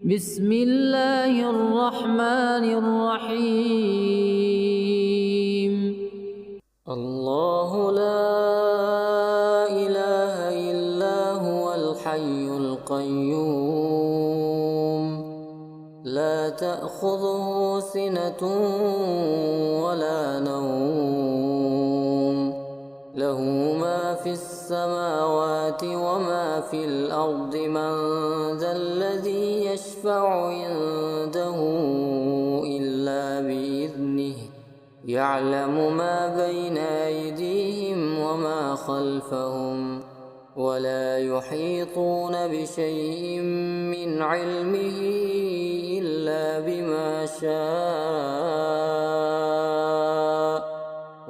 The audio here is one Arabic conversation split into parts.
بسم الله الرحمن الرحيم. الله لا إله إلا هو الحي القيوم لا تأخذه سنة ولا نوم له ما في السماوات وما في الأرض من ذا الذي يشفع عنده إلا بإذنه يعلم ما بين أيديهم وما خلفهم ولا يحيطون بشيء من علمه إلا بما شاء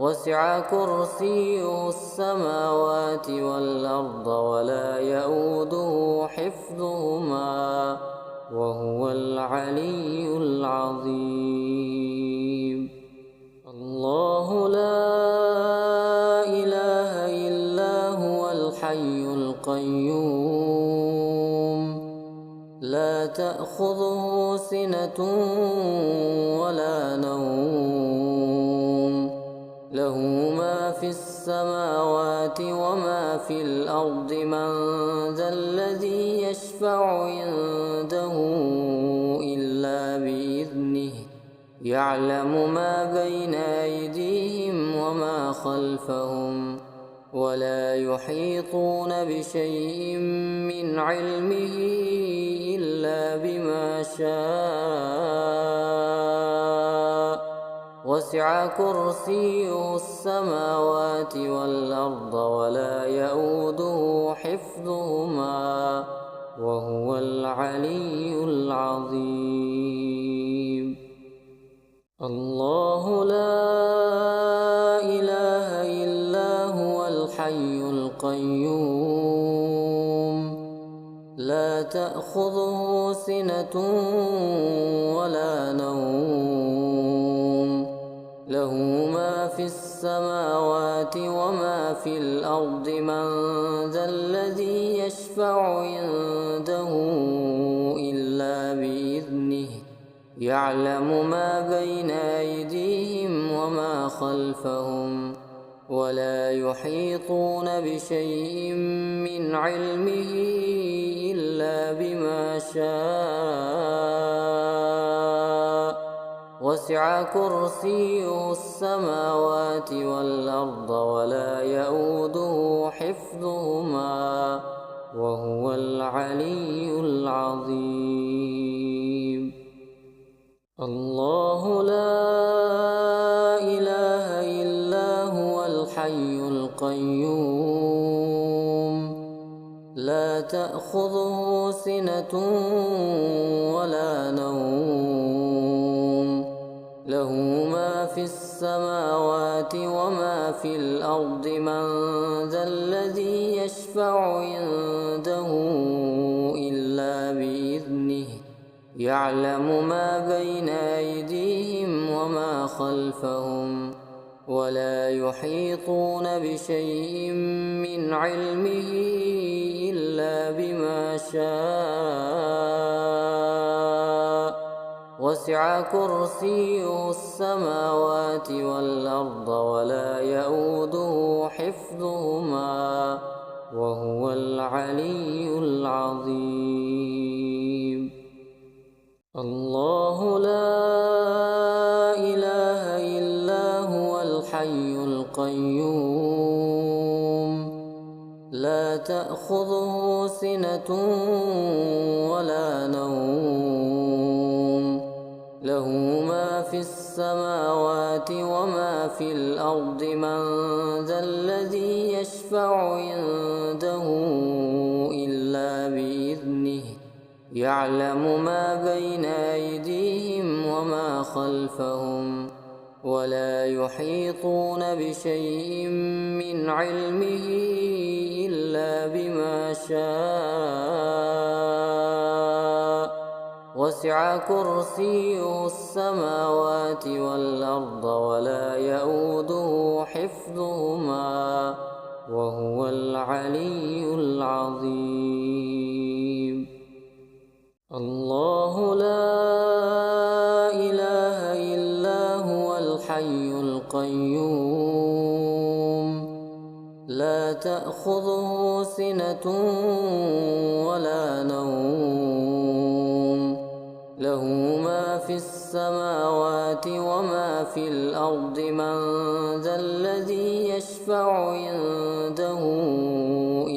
وسع كرسيه السماوات والأرض ولا يئوده حفظهما وهو العلي العظيم. الله لا إله إلا هو الحي القيوم لا تأخذه سنة ولا نوم له ما في السماوات وما في الأرض من ذا الذي يشفع عنده إلا بإذنه يعلم ما بين أيديهم وما خلفهم ولا يحيطون بشيء من علمه إلا بما شاء وسع كرسيه السماوات والأرض ولا يئوده حفظهما وهو العلي العظيم. الله لا إله إلا هو الحي القيوم لا تأخذه سنة ولا نوم له ما في السماوات وما في الأرض من ذا الذي يشفع عنده إلا بإذنه يعلم ما بين أيديهم وما خلفهم ولا يحيطون بشيء من علمه إلا بما شاء وسع كرسيه السماوات والأرض ولا يئوده حفظهما وهو العلي العظيم. الله لا إله إلا هو الحي القيوم لا تأخذه سنة ولا نوم له ما في السماوات وما في الأرض من ذا الذي يشفع عنده إلا بإذنه يعلم ما بين أيديهم وما خلفهم ولا يحيطون بشيء من علمه إلا بما شاء وسع كرسيه السماوات والأرض ولا يئوده حفظهما وهو العلي العظيم. الله لا إله إلا هو الحي القيوم لا تأخذه سنة ولا نوم له ما في السماوات وما في الأرض من ذا الذي يشفع عنده إلا بإذنه يعلم ما بين أيديهم وما خلفهم ولا يحيطون بشيء من علمه إلا بما شاء وسع كرسيه السماوات والأرض ولا يئوده حفظهما وهو العلي العظيم. الله تأخذه سنة ولا نوم له ما في السماوات وما في الأرض من ذا الذي يشفع عنده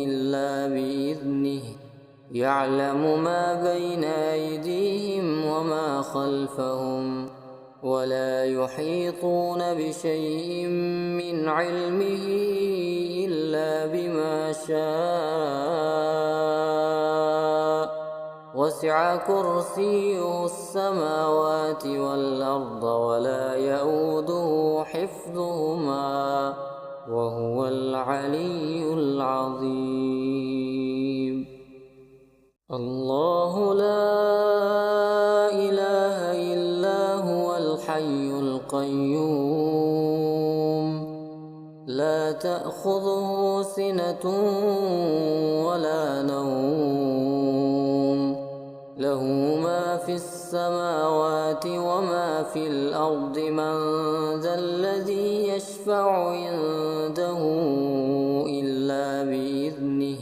إلا بإذنه يعلم ما بين أيديهم وما خلفهم ولا يحيطون بشيء من علمه إلا بما شاء وسع كرسيه السماوات والأرض ولا يئوده حفظهما وهو العلي العظيم. الله لا إله إلا هو الحي القيوم لا تأخذه سنة ولا نوم له ما في السماوات وما في الأرض من ذا الذي يشفع عنده إلا بإذنه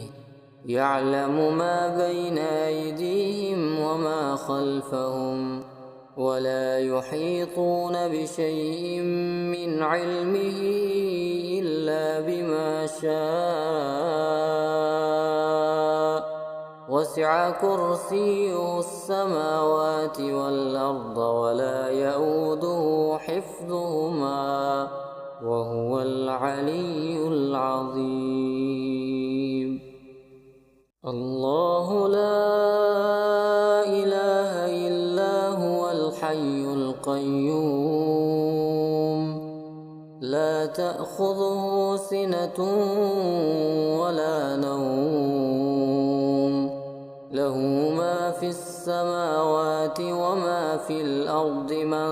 يعلم ما بين أيديهم وما خلفهم ولا يحيطون بشيء من علمه إلا بما شاء وسع كرسيه السماوات والأرض ولا يئوده حفظهما وهو العلي العظيم. الله لا إله إلا هو الحي القيوم لا تأخذه سنة ولا نوم له ما في السماوات وما في الأرض من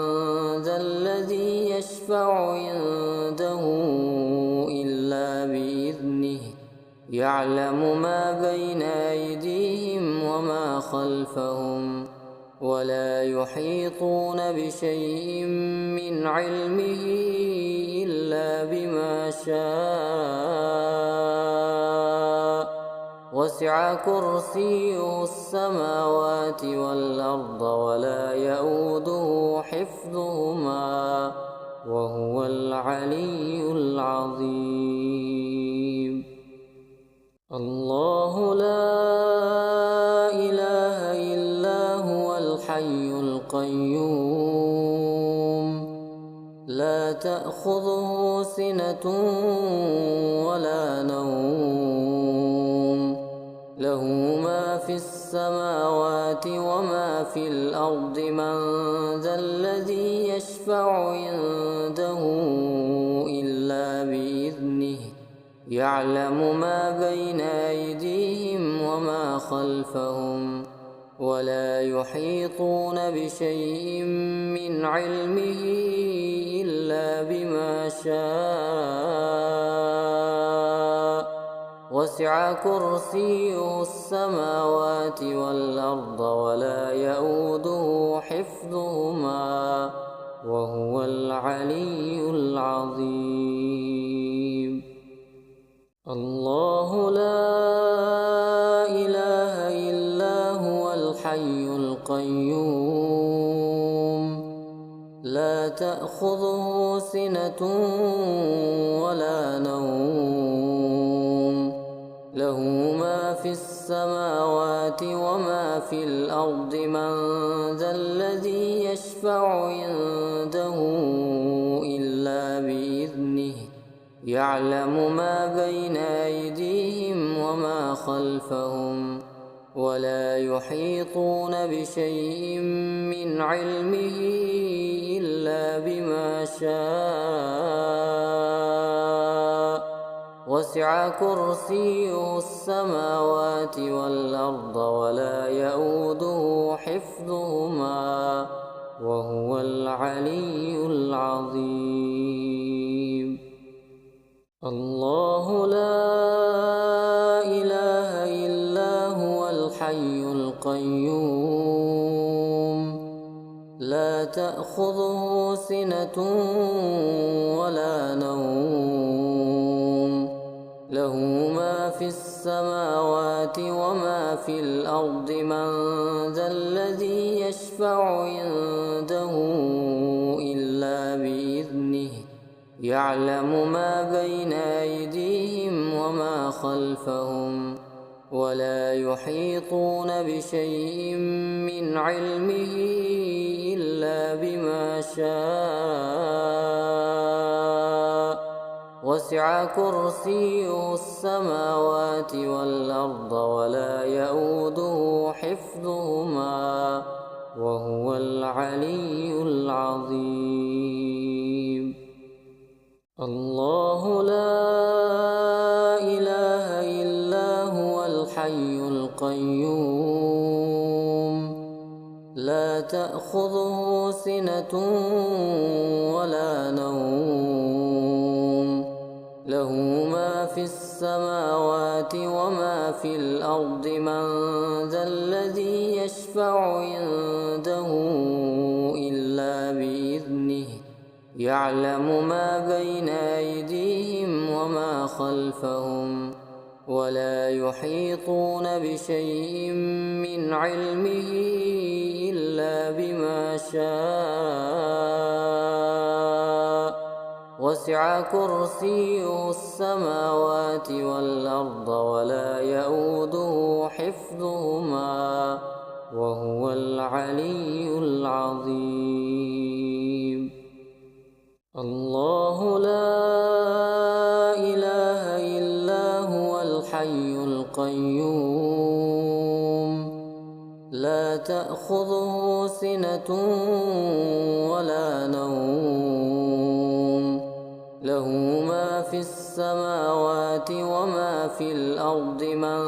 ذا الذي يشفع عنده إلا بإذنه يعلم ما بين أيديهم وما خلفهم ولا يحيطون بشيء من علمه إلا بما شاء وسع كرسيه السماوات والأرض ولا يئوده حفظهما وهو العلي العظيم. الله لا إله إلا هو الحي القيوم لا تأخذه سنة ولا نوم له ما في السماوات وما في الأرض من ذا الذي يشفع عنده إلا بإذنه يعلم ما بين أيديهم وما خلفهم ولا يحيطون بشيء من علمه إلا بما شاء وسع كرسيه السماوات والأرض ولا يئوده حفظهما وهو العلي العظيم. الله لا إله إلا هو الحي القيوم لا تأخذه سنة ولا نوم له ما في السماوات وما في الأرض من ذا الذي يشفع عنده إلا بإذنه يعلم ما بين أيديهم وما خلفهم ولا يحيطون بشيء من علمه إلا بما شاء وسع كرسيه السماوات والأرض ولا يئوده حفظهما وهو العلي العظيم. الله لا إله إلا هو الحي القيوم لا تأخذه سنة ولا نوم له ما في السماوات وما في الأرض من ذا الذي يشفع عنده إلا بإذنه يعلم ما بين أيديهم وما خلفهم ولا يحيطون بشيء من علمه إلا بما شاء وسع كرسيه السماوات والأرض ولا يئوده حفظهما وهو العلي العظيم. الله لا إله إلا هو الحي القيوم لا تأخذه سنة ولا نوم له ما في السماوات وما في الأرض من ذا الذي يشفع عنده إلا بإذنه يعلم ما بين أيديهم وما خلفهم ولا يحيطون بشيء من علمه إلا بما شاء وسع كرسيه السماوات والأرض ولا يئوده حفظهما وهو العلي العظيم. الله لا إله إلا هو الحي القيوم لا تأخذه سنة ولا نوم له ما في السماوات وما في الأرض من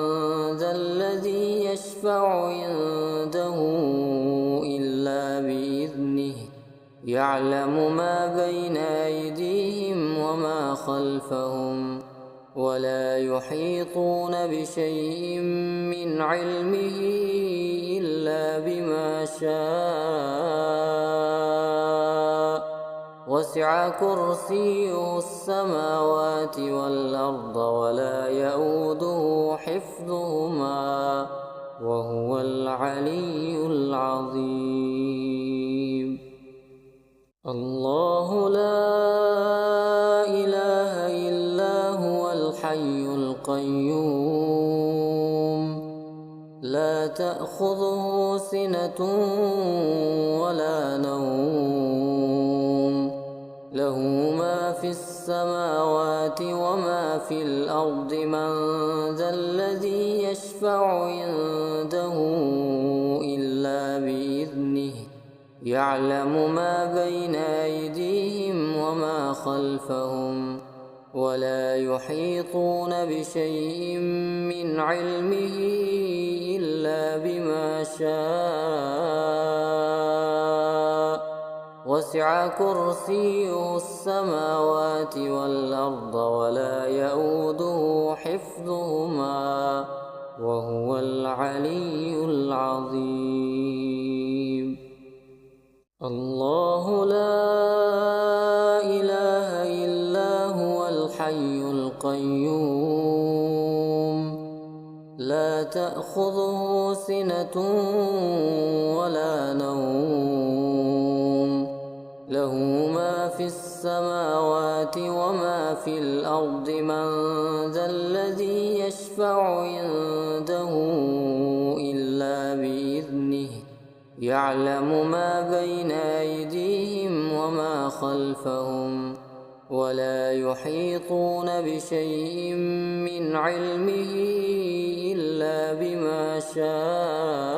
ذا الذي يشفع عنده إلا بإذنه يعلم ما بين أيديهم وما خلفهم ولا يحيطون بشيء من علمه إلا بما شاء وسع كرسيه السماوات والأرض ولا يئوده حفظهما وهو العلي العظيم. الله لا إله إلا هو الحي القيوم لا تأخذه سنة ولا نوم له ما في السماوات وما في الأرض من ذا الذي يشفع عنده إلا بإذنه يعلم ما بين أيديهم وما خلفهم ولا يحيطون بشيء من علمه إلا بما شاء وسع كرسيه السماوات والأرض ولا يئوده حفظهما وهو العلي العظيم. الله لا إله إلا هو الحي القيوم لا تأخذه سنة ولا نوم له ما في السماوات وما في الأرض من ذا الذي يشفع عنده إلا بإذنه يعلم ما بين أيديهم وما خلفهم ولا يحيطون بشيء من علمه إلا بما شاء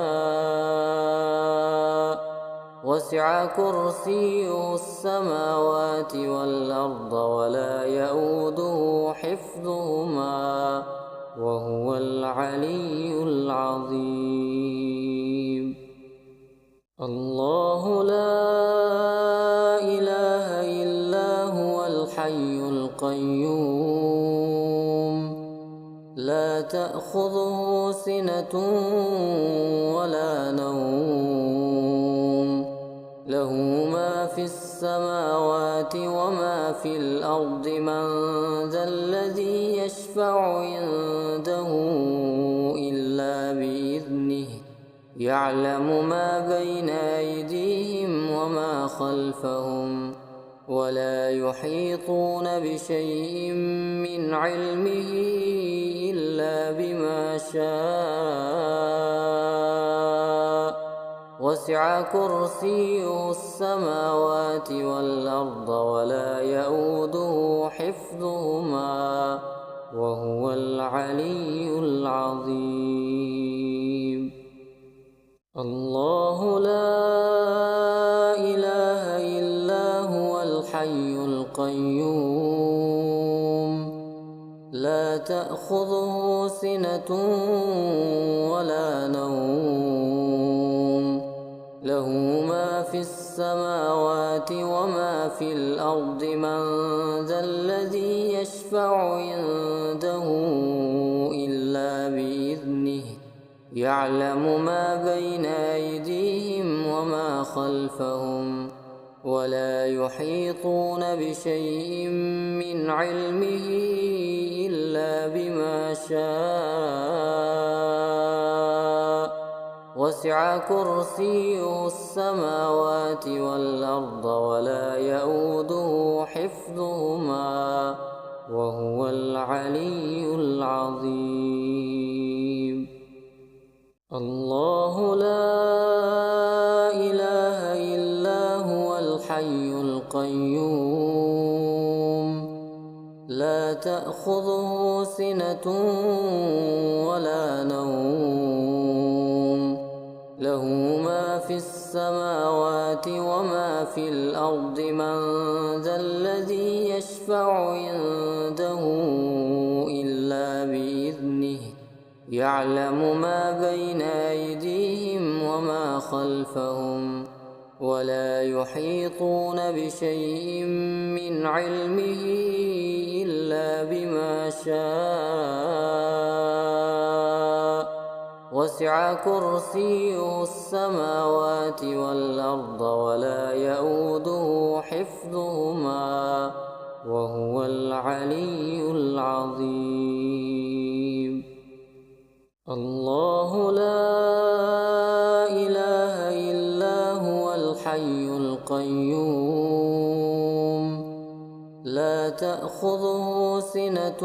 وسع كرسيه السماوات والأرض ولا يئوده حفظهما وهو العلي العظيم. الله لا إله إلا هو الحي القيوم لا تأخذه سنة ولا نوم له ما في السماوات وما في الأرض من ذا الذي يشفع عنده إلا بإذنه يعلم ما بين أيديهم وما خلفهم ولا يحيطون بشيء من علمه إلا بما شاء وسع كرسيه السماوات والأرض ولا يئوده حفظهما وهو العلي العظيم. الله لا إله إلا هو الحي القيوم لا تأخذه سنة ولا نوم له ما في السماوات وما في الأرض من ذا الذي يشفع عنده إلا بإذنه يعلم ما بين أيديهم وما خلفهم ولا يحيطون بشيء من علمه إلا بما شاء وسع كرسيه السماوات والأرض ولا يئوده حفظهما وهو العلي العظيم. الله لا إله إلا هو الحي القيوم لا تأخذه سنة ولا نوم له ما في السماوات وما في الأرض من ذا الذي يشفع عنده إلا بإذنه يعلم ما بين أيديهم وما خلفهم ولا يحيطون بشيء من علمه إلا بما شاء وسع كرسيه السماوات والأرض ولا يئوده حفظهما وهو العلي العظيم. الله لا إله إلا هو الحي القيوم لا تأخذه سنة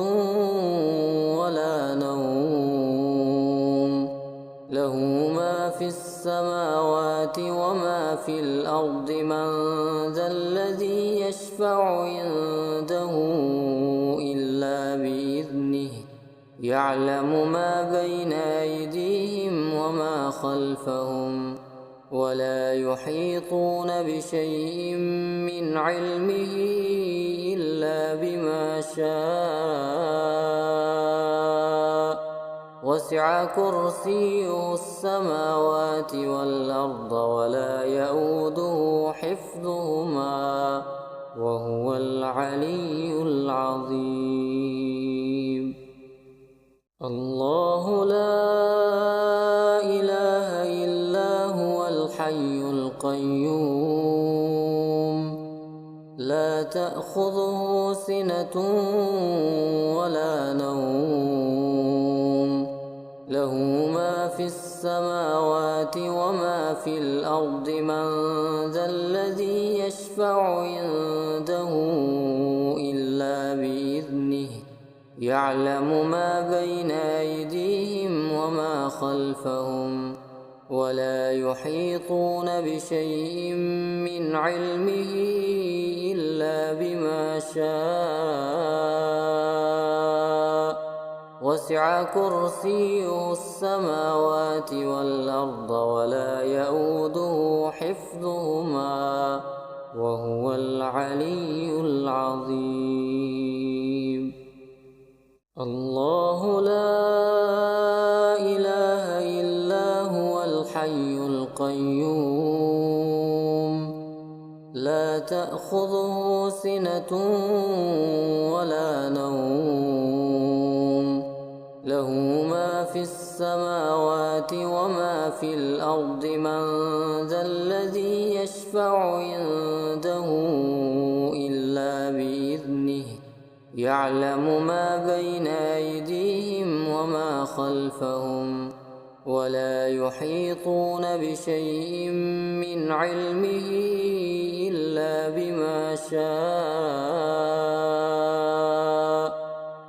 ولا نوم له ما في السماوات وما في الأرض من ذا الذي يشفع عنده إلا بإذنه يعلم ما بين أيديهم وما خلفهم ولا يحيطون بشيء من علمه إلا بما شاء وسع كرسيه السماوات والأرض ولا يئوده حفظهما وهو العلي العظيم. الله لا إله إلا هو الحي القيوم لا تأخذه سنة ولا نوم له ما في السماوات وما في الأرض من ذا الذي يشفع عنده إلا بإذنه يعلم ما بين أيديهم وما خلفهم ولا يحيطون بشيء من علمه إلا بما شاء وسع كرسيه السماوات والأرض ولا يئوده حفظهما وهو العلي العظيم. الله لا إله إلا هو الحي القيوم لا تأخذه سنة ولا نوم له ما في السماوات وما في الأرض من ذا الذي يشفع عنده يحيطون بشيء من علمه إلا بما شاء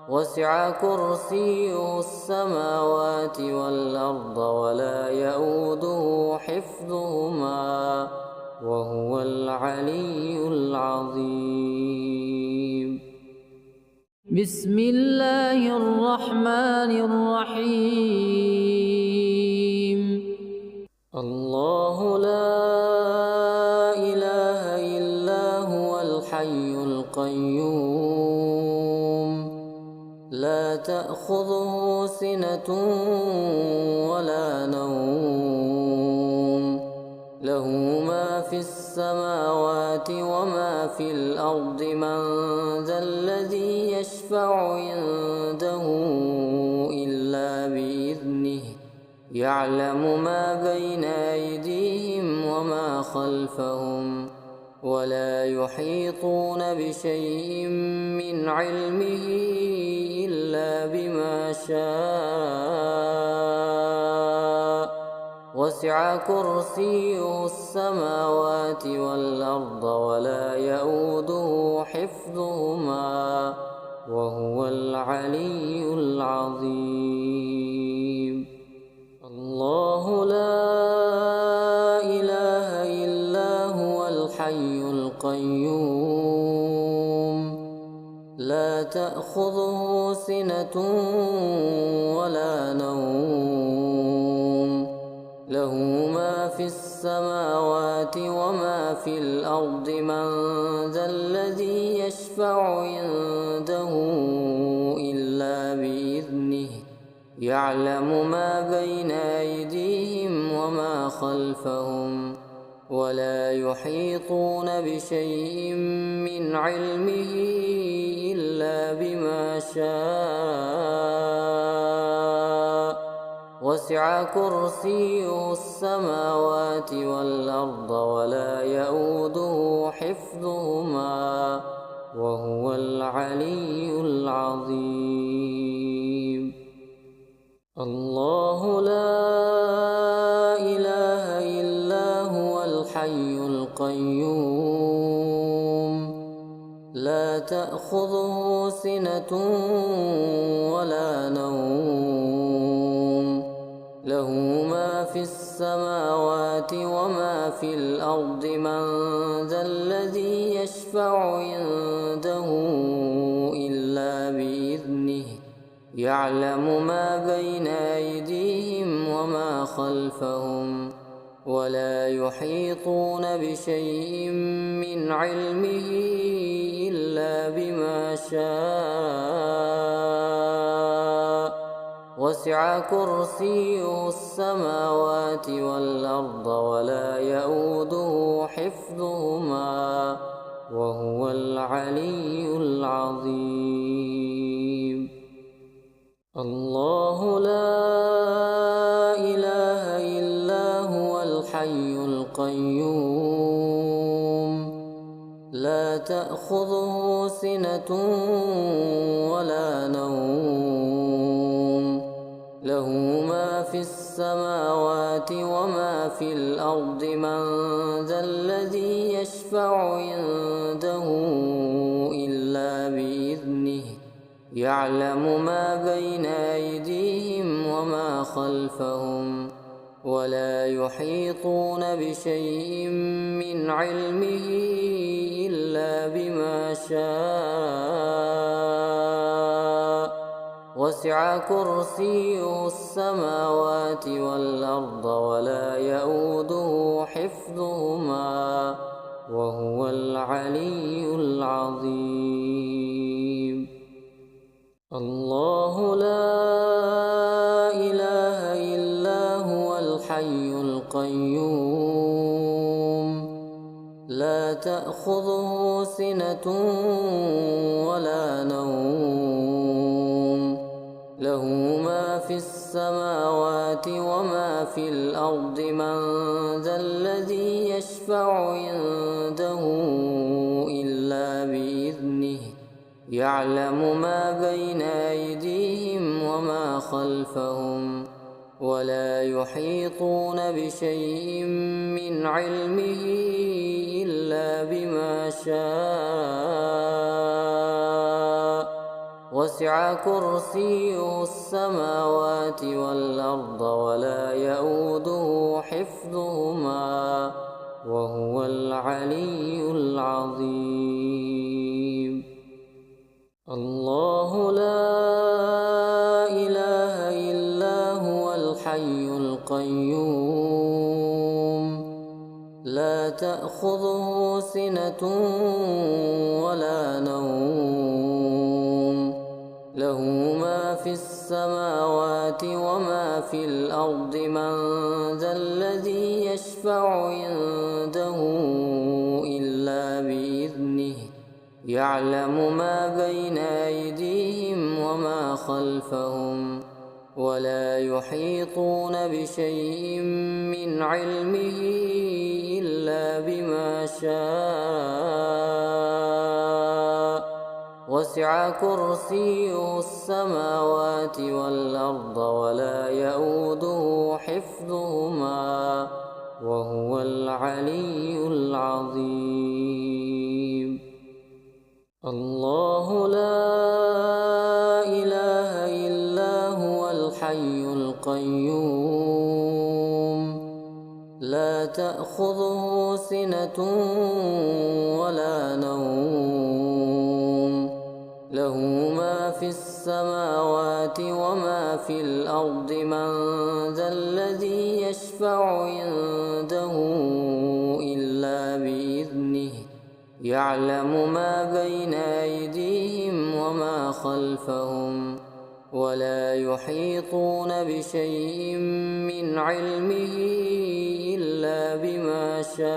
وسع كرسيه السماوات والأرض ولا يئوده حفظهما وهو العلي العظيم. بسم الله الرحمن الرحيم. الله لا إله إلا هو الحي القيوم لا تأخذه سنة ولا نوم له ما في السماوات وما في الأرض من ذا الذي يشفع عنده إلا بإذنه يعلم ما بين أيديهم وما خلفهم ولا يحيطون بشيء من علمه إلا بما شاء وسع كرسيه السماوات والأرض ولا يئوده حفظهما وهو العلي العظيم. الله لا إله إلا هو الحي القيوم لا تأخذه سنة ولا نوم له ما في السماوات وما في الأرض من ذا الذي يشفع عنده إلا بإذنه يعلم ما بين أيديهم وما خلفهم ولا يحيطون بشيء من علمه إلا بما شاء وسع كرسيه السماوات والأرض ولا يئوده حفظهما وهو العلي العظيم. الله لا إله إلا هو الحي القيوم لا تأخذه سنة ولا نوم له ما في السماوات وما في الأرض من ذا الذي يشفع عنده إلا بإذنه يعلم ما بين أيديهم وما خلفهم ولا يحيطون بشيء من علمه إلا بما شاء وسع كرسيه السماوات والأرض ولا يئوده حفظهما وهو العلي العظيم. الله لا إله إلا هو الحي القيوم لا تأخذه سنة ولا نوم له ما في السماوات وما في الأرض من ذا الذي يشفع عنده إلا بإذنه يعلم ما بين أيديهم وما خلفهم ولا يحيطون بشيء من علمه إلا بما شاء وسع كرسيه السماوات والأرض ولا يئوده حفظهما وهو العلي العظيم. الله لا إله إلا هو الحي القيوم لا تأخذه سنة ولا نوم له ما في السماوات وما في الأرض من ذا الذي يشفع عنده إلا بإذنه يعلم ما بين أيديهم وما خلفهم ولا يحيطون بشيء من علمه إلا بما شاء. وسع كرسيه السماوات والأرض ولا يئوده حفظهما وهو العلي العظيم. الله لا إله إلا هو الحي القيوم لا تأخذه سنة ولا نوم له ما في السماوات وما في الأرض من ذا الذي يشفع عنده إلا بإذنه يعلم ما بين أيديهم وما خلفهم ولا يحيطون بشيء من علمه إلا بما شاء. وسع كرسيه السماوات والأرض ولا يئوده حفظهما وهو العلي العظيم. الله لا إله إلا هو الحي القيوم لا تأخذه سنة ولا نوم له ما في السماوات وما في الأرض من ذا الذي يشفع عنده إلا بإذنه يعلم ما بين أيديهم وما خلفهم ولا يحيطون بشيء من علمه إلا بما شاء.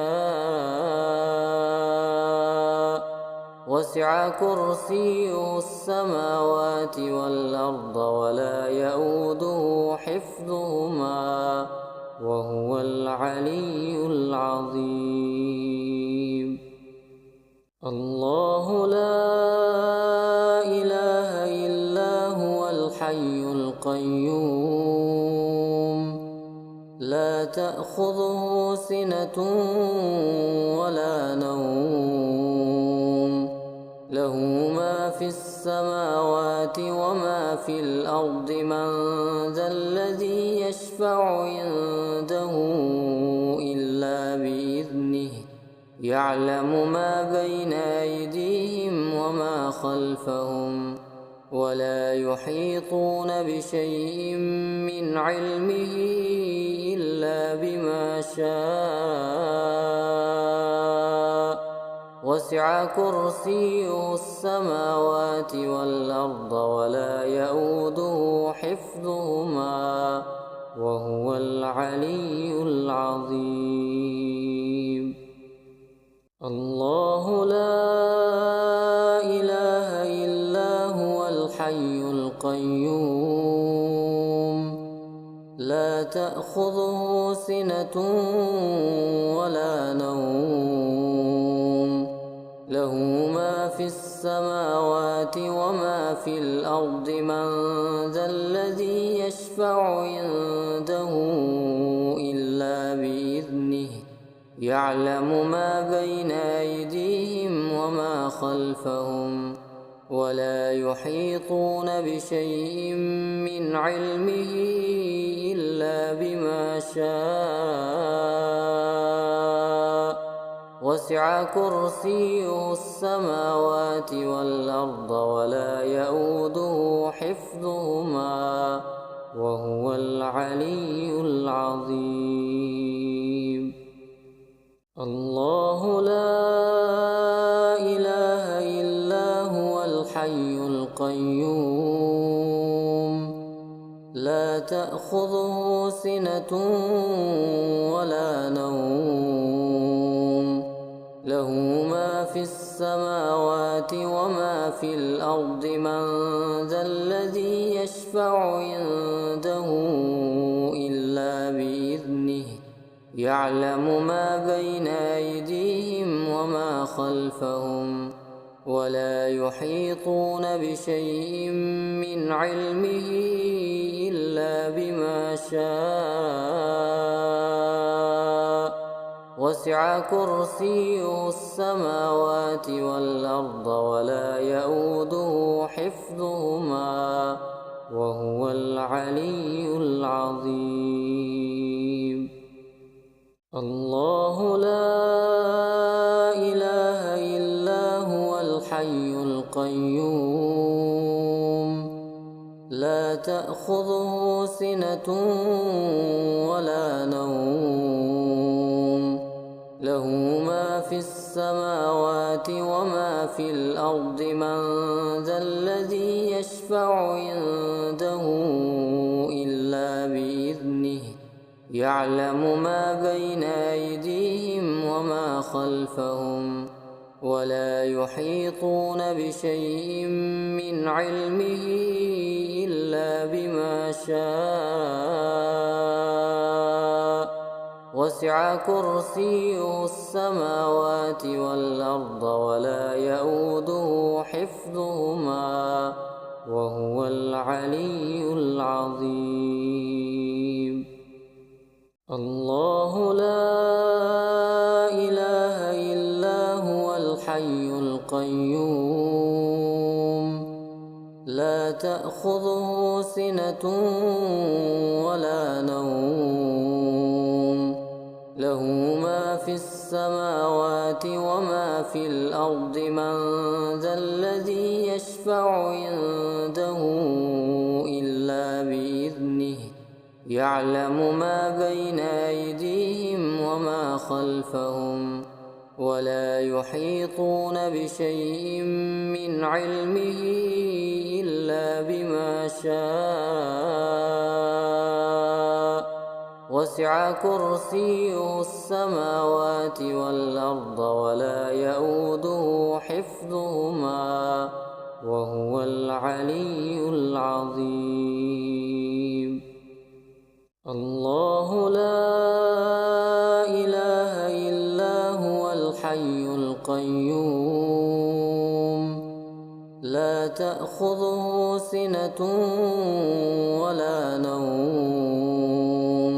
وسع كرسيه السماوات والأرض ولا يئوده حفظهما وهو العلي العظيم. الله لا إله إلا هو الحي القيوم لا تأخذه سنة ولا نوم له ما في السماوات وما في الأرض من ذا الذي يشفع عنده إلا بإذنه يعلم ما بين أيديهم وما خلفهم ولا يحيطون بشيء من علمه إلا بما شاء. وسع كرسيه السماوات والأرض ولا يئوده حفظهما وهو العلي العظيم. الله لا إله إلا هو الحي القيوم لا تأخذه سنة ولا نوم له ما في السماوات وما في الأرض من ذا الذي يشفع عنده إلا بإذنه يعلم ما بين أيديهم وما خلفهم ولا يحيطون بشيء من علمه إلا بما شاء. وسع كرسيه السماوات والأرض ولا يئوده حفظهما وهو العلي العظيم. الله لا إله إلا هو الحي القيوم لا تأخذه سنة ولا نوم له ما في السماوات وما في الأرض من ذا الذي يشفع عنده إلا بإذنه يعلم ما بين أيديهم وما خلفهم ولا يحيطون بشيء من علمه إلا بما شاء. وسع كرسيه السماوات والأرض ولا يئوده حفظهما وهو العلي العظيم. الله لا إله إلا هو الحي القيوم لا تأخذه سنة ولا نوم له ما في السماوات وما في الأرض من ذا الذي يشفع عنده إلا بإذنه يعلم ما بين أيديهم وما خلفهم ولا يحيطون بشيء من علمه إلا بما شاء. وسع كرسيه السماوات والأرض ولا يئوده حفظهما وهو العلي العظيم. الله لا إله إلا هو الحي القيوم لا تأخذه سنة ولا نوم له ما في السماوات وما في الأرض من ذا الذي يشفع عنده إلا بإذنه يعلم ما بين أيديهم وما خلفهم ولا يحيطون بشيء من علمه إلا بما شاء. وسع كرسيه السماوات والأرض ولا يئوده حفظهما وهو العلي العظيم. الله لا إله إلا هو الحي القيوم لا تأخذه سنة ولا نوم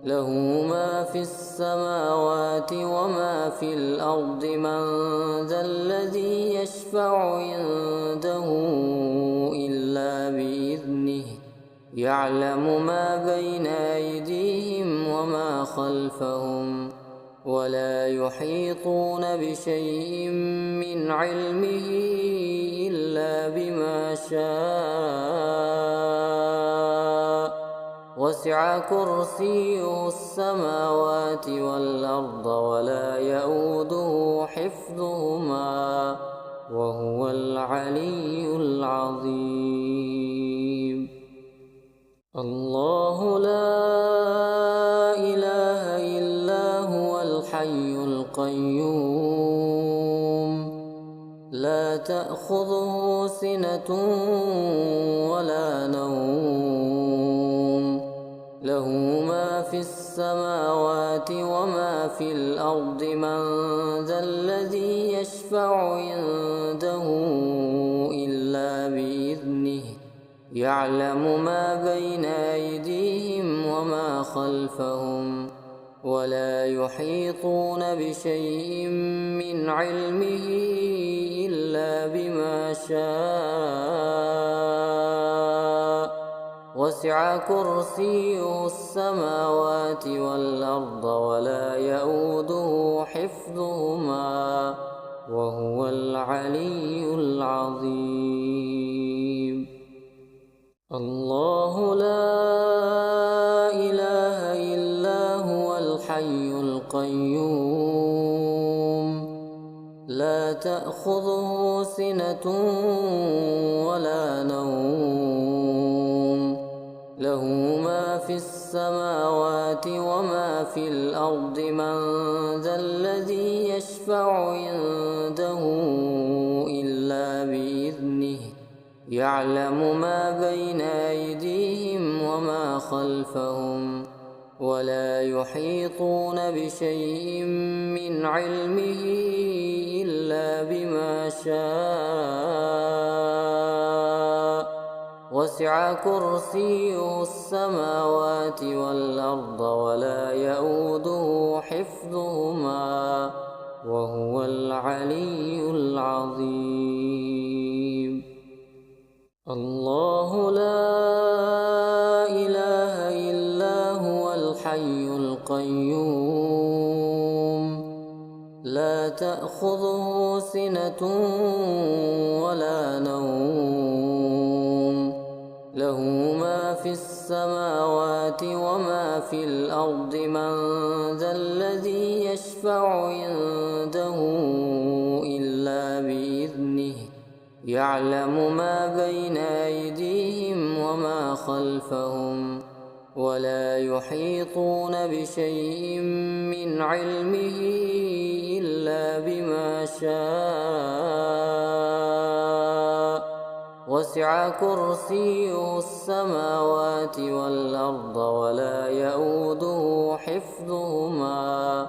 له ما في السماوات وما في الأرض من ذا الذي يشفع عنده إلا بإذنه يعلم ما بين أيديهم وما خلفهم ولا يحيطون بشيء من علمه إلا بما شاء. وسع كرسيه السماوات والأرض ولا يئوده حفظهما وهو العلي العظيم. الله لا إله إلا هو الحي القيوم لا تأخذه سنة ولا نوم له ما في السماوات وما في الأرض من ذا الذي يشفع عنده إلا بإذنه يعلم ما بين أيديهم وما خلفهم ولا يحيطون بشيء من علمه إلا بما شاء. وسع كرسيه السماوات والأرض ولا يئوده حفظهما وهو العلي العظيم. الله لا إله إلا هو الحي القيوم لا تأخذه سنة ولا نوم له ما في السماوات وما في الأرض من ذا الذي يشفع عنده إلا بإذنه يعلم ما بين أيديهم وما خلفهم ولا يحيطون بشيء من علمه إلا إلا بما شاء وسع كرسيه السماوات والأرض ولا يئوده حفظهما وهو العلي العظيم. الله لا إله إلا هو الحي القيوم لا تأخذه سنة ولا نوم له ما في السماوات وما في الأرض من ذا الذي يشفع عنده إلا بإذنه يعلم ما بين أيديهم وما خلفهم ولا يحيطون بشيء من علمه إلا بما شاء وسع كرسيه السماوات والأرض ولا يئوده حفظهما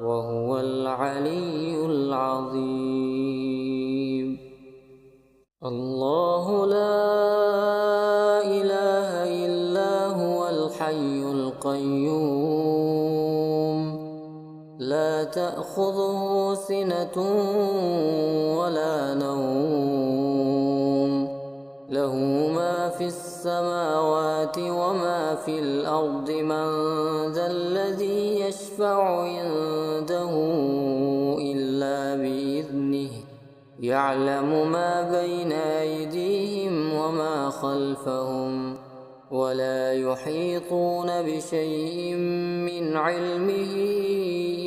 وهو العلي العظيم. الله لا إله إلا هو الحي القيوم لا تأخذه سنة ولا نوم له ما في السماوات وما في الأرض من ذا الذي يشفع عنده إلا بإذنه يعلم ما بين أيديهم وما خلفهم ولا يحيطون بشيء من علمه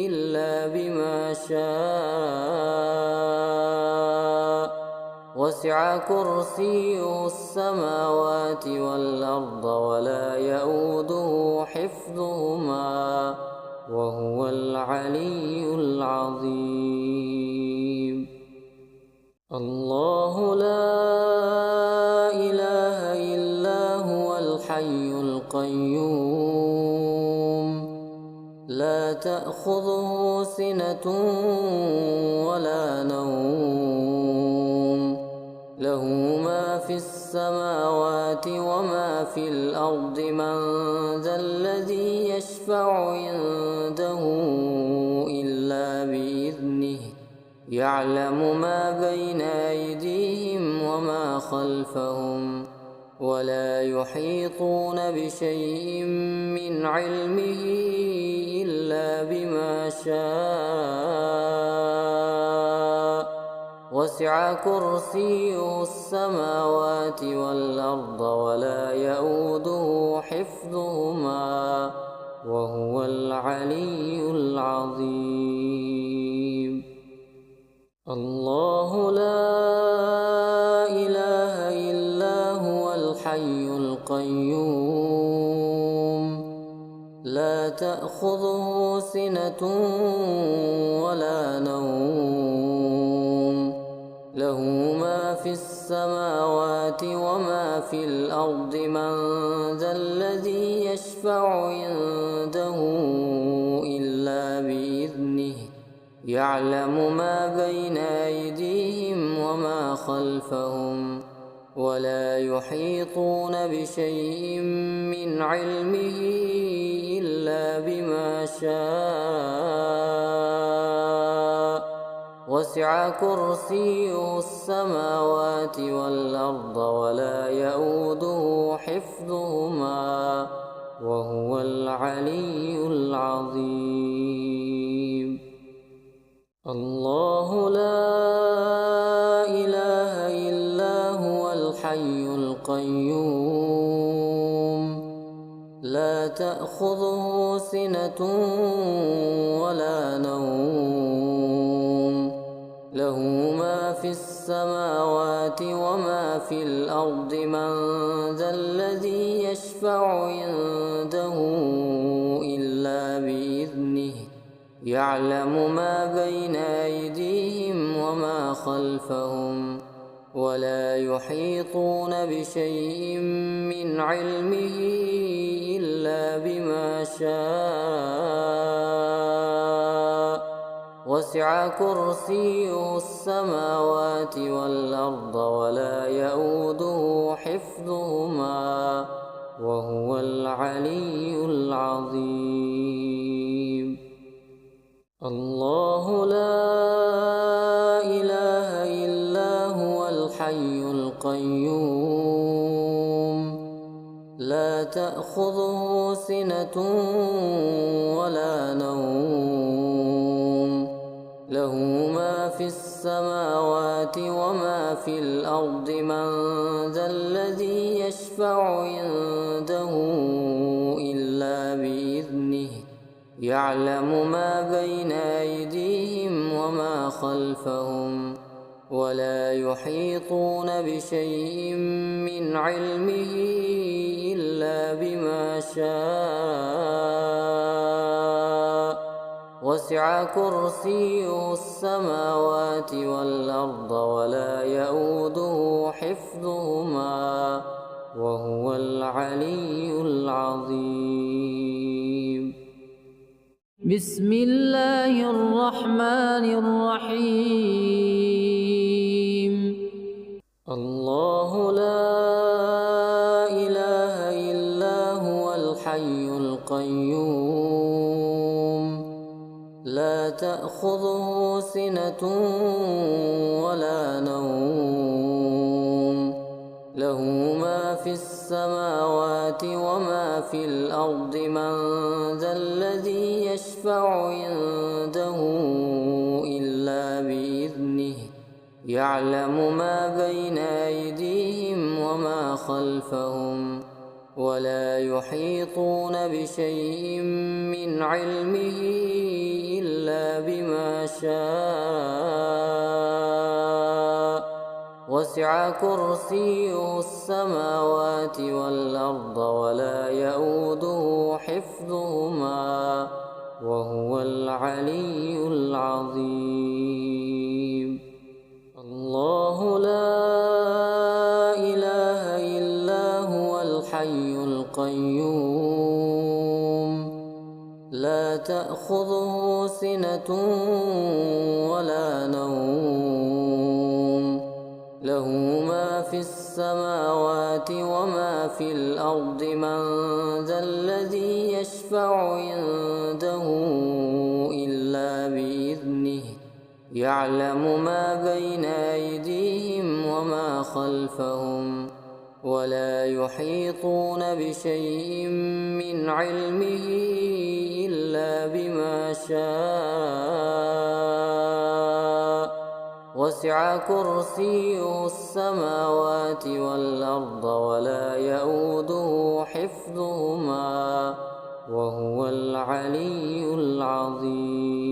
إلا بما شاء وسع كرسيه السماوات والأرض ولا يئوده حفظهما وهو العلي العظيم. الله لا إله إلا هو الحي القيوم لا تأخذه سنة ولا نوم له ما في السماوات وما في الأرض من ذا الذي يشفع عنده إلا بإذنه يعلم ما بين أيديهم وما خلفهم ولا يحيطون بشيء من علمه إلا بما شاء وسع كرسيه السماوات والأرض ولا يئوده حفظهما وهو العلي العظيم. الله لا إله إلا هو الحي القيوم لا تأخذه سنة ولا نوم له ما في السماوات وما في الأرض من ذا الذي يشفع عنده إلا بإذنه يعلم ما بين أيديهم وما خلفهم ولا يحيطون بشيء من علمه إلا بما شاء وسع كرسيه السماوات والأرض ولا يئوده حفظهما وهو العلي العظيم. الله لا إله إلا هو الحي القيوم لا تأخذه سنة ولا نوم له ما في السماوات وما في الأرض من ذا الذي يشفع عنده إلا بإذنه يعلم ما بين أيديهم وما خلفهم ولا يحيطون بشيء من علمه إلا بما شاء وسع كرسيه السماوات والأرض ولا يئوده حفظهما وهو العلي العظيم. الله لا إله إلا هو الحي القيوم لا تأخذه سنة ولا نوم له ما في السماوات وما في الأرض من ذا الذي يشفع عنده إلا بإذنه يعلم ما بين أيديهم وما خلفهم ولا يحيطون بشيء من علمه إلا بما شاء وسع كرسيه السماوات والأرض ولا يئوده حفظهما وهو العلي العظيم. بسم الله الرحمن الرحيم. الله لا إله إلا هو الحي القيوم لا تأخذه سنة ولا نوم له ما في السماوات وما في الأرض من ذا الذي يشفع عنده إلا بإذنه يعلم ما بين أيديهم وما خلفهم ولا يحيطون بشيء من علمه إلا بما شاء وسع كرسيه السماوات والأرض ولا يئوده حفظهما وهو العلي العظيم. الله لا إله إلا هو الحي القيوم لا تأخذه سنة ولا نوم له ما في السماوات وما في الأرض من ذا الذي يشفع عنده إلا بإذنه يعلم ما بين أيديهم وما خلفهم ولا يحيطون بشيء من علمه إلا بما شاء وسع كرسيه السماوات والأرض ولا يئوده حفظهما وهو العلي العظيم.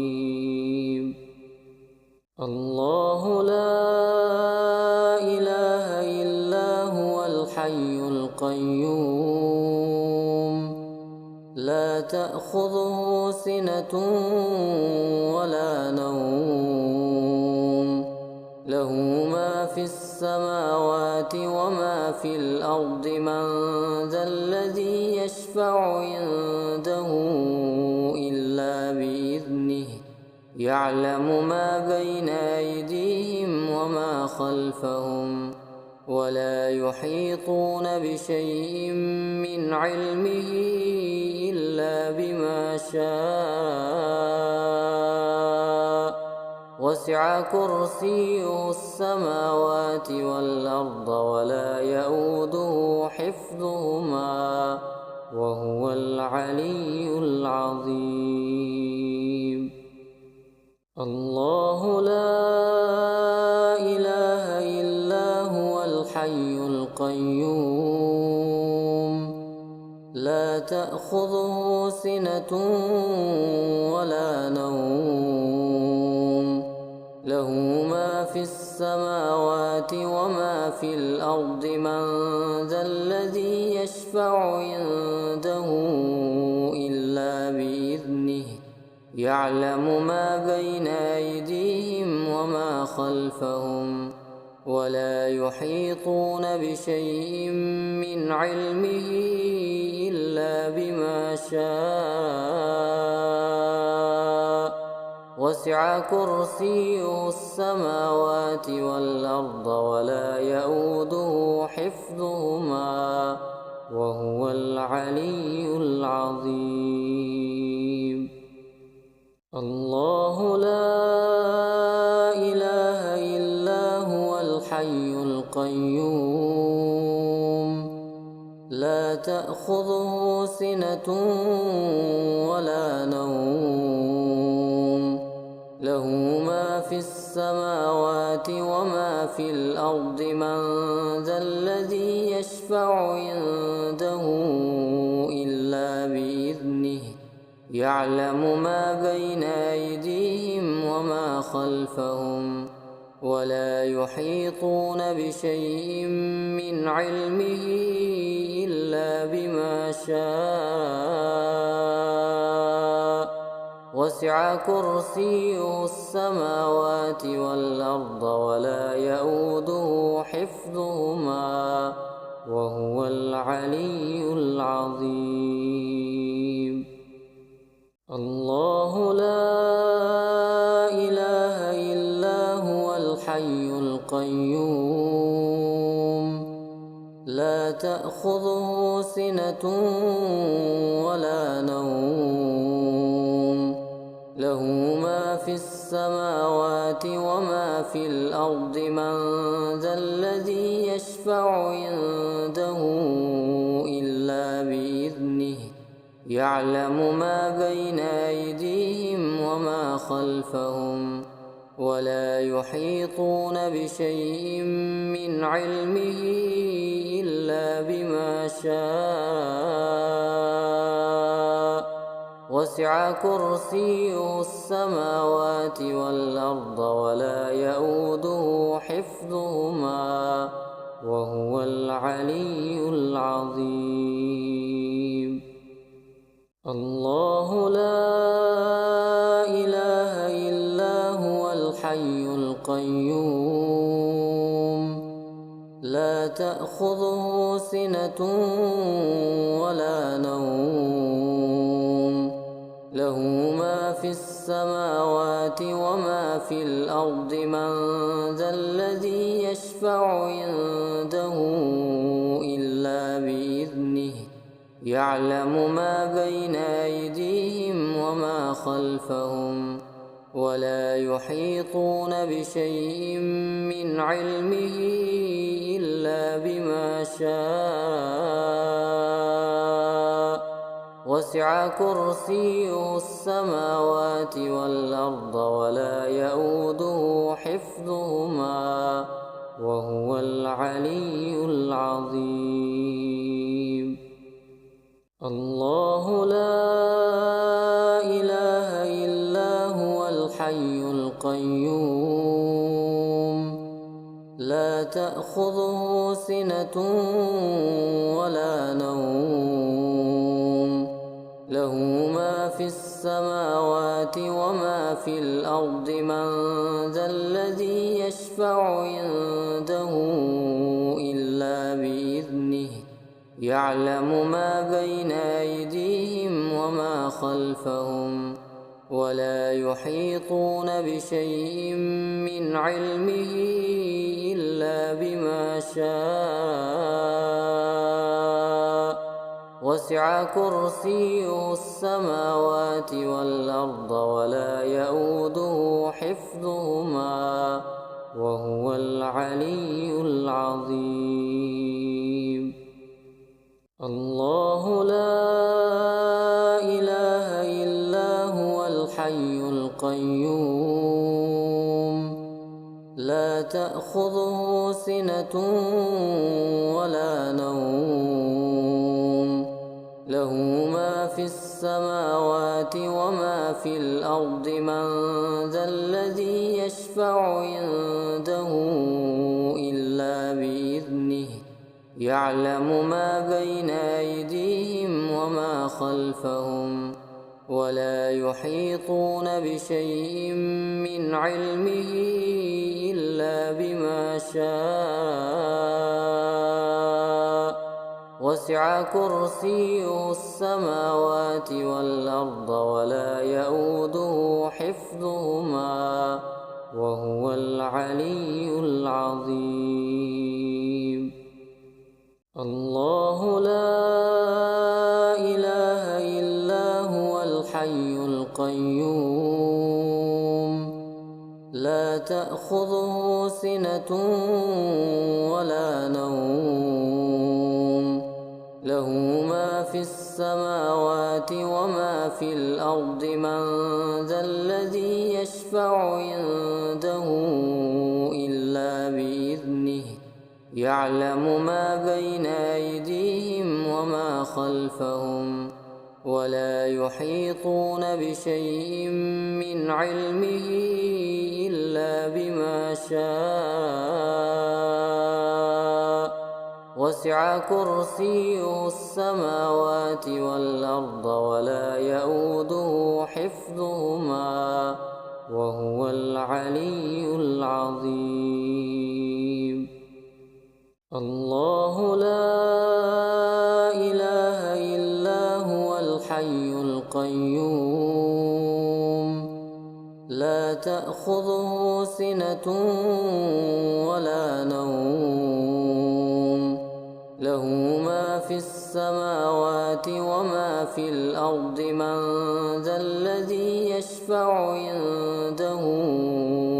الله لا إله إلا هو الحي القيوم لا تأخذه سنة ولا نوم له ما في السماوات وما في الأرض من ذا الذي يشفع عنده إلا بإذنه يعلم ما بين أيديهم وما خلفهم ولا يحيطون بشيء من علمه إلا بما شاء وسع كرسيه السماوات والأرض ولا يئوده حفظهما وهو العلي العظيم. الله لا إله إلا هو الحي القيوم لا تأخذه سنة ولا نوم له ما في السماوات وما في الأرض من ذا الذي يشفع عنده إلا بإذنه يعلم ما بين أيديهم وما خلفهم ولا يحيطون بشيء من علمه إلا بما شاء وسع كرسيه السماوات والأرض ولا يئوده حفظهما وهو العلي العظيم. الله لا إله إلا هو الحي القيوم لا تأخذه سنة ولا نوم له ما في السماوات وما في الأرض من ذا الذي يشفع عنده إلا بإذنه يعلم ما بين أيديهم وما خلفهم ولا يحيطون بشيء من علمه إلا بما شاء وسع كرسيه السماوات والأرض ولا يئوده حفظهما وهو العلي العظيم. الله لا إله إلا هو الحي القيوم لا تأخذه سنة ولا نوم له ما في السماوات وما في الأرض من ذا الذي يشفع عنده إلا بإذنه يعلم ما بين أيديهم وما خلفهم ولا يحيطون بشيء من علمه إلا بما شاء وسع كرسيه السماوات والأرض ولا يئوده حفظهما وهو العلي العظيم. الله لا إله إلا هو الحي القيوم لا تأخذه سنة ولا نوم له ما في السماوات وما في الأرض من ذا الذي يشفع عنده إلا بإذنه يعلم ما بين أيديهم وما خلفهم ولا يحيطون بشيء من علمه إلا بما شاء وسع كرسيه السماوات والأرض ولا يئوده حفظهما وهو العلي العظيم. الله لا إله إلا هو الحي القيوم لا تأخذه سنة ولا نوم له ما في السماوات وما في الأرض من ذا الذي يشفع عنده إلا بإذنه يعلم ما بين أيديهم وما خلفهم ولا يحيطون بشيء من علمه إلا بما شاء وسع كرسيه السماوات والأرض ولا يئوده حفظهما وهو العلي العظيم. الله لا إله إلا هو الحي القيوم لا تأخذه سنة ولا نوم له ما في السماوات وما في الأرض من ذا الذي يشفع عنده إلا بإذنه يعلم ما بين أيديهم وما خلفهم ولا يحيطون بشيء من علمه إلا بما شاء وسع وسع كرسيه السماوات والأرض ولا يئوده حفظهما وهو العلي العظيم. الله لا إله إلا هو الحي القيوم لا تأخذه سنة ولا نوم له ما في السماوات وما في الأرض من ذا الذي يشفع عنده إلا بإذنه يعلم ما بين أيديهم وما خلفهم ولا يحيطون بشيء من علمه إلا بما شاء وسع كرسيه السماوات والأرض ولا يئوده حفظهما وهو العلي العظيم. الله لا إله إلا هو الحي القيوم لا تأخذه سنة ولا نوم له ما في السماوات وما في الأرض من ذا الذي يشفع عنده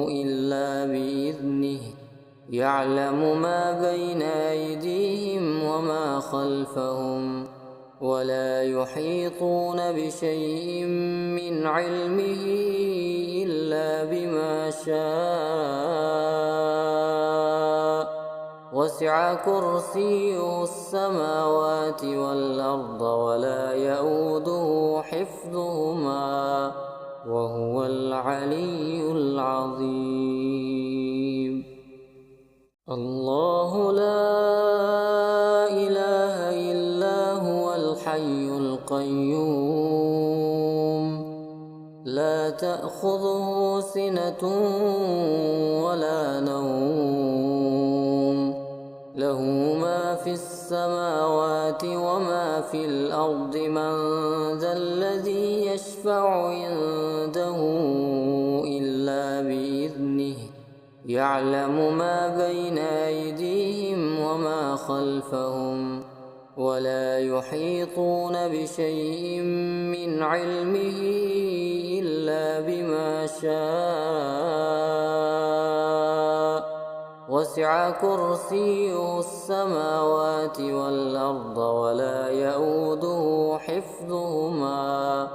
إلا بإذنه يعلم ما بين أيديهم وما خلفهم ولا يحيطون بشيء من علمه إلا بما شاء وسع كرسيه السماوات والأرض ولا يئوده حفظهما وهو العلي العظيم. الله لا إله إلا هو الحي القيوم لا تأخذه سنة ولا نوم له ما في السماوات وما في الأرض من ذا الذي يشفع عنده إلا بإذنه يعلم ما بين أيديهم وما خلفهم ولا يحيطون بشيء من علمه إلا بما شاء وسع كرسيه السماوات والأرض ولا يئوده حفظهما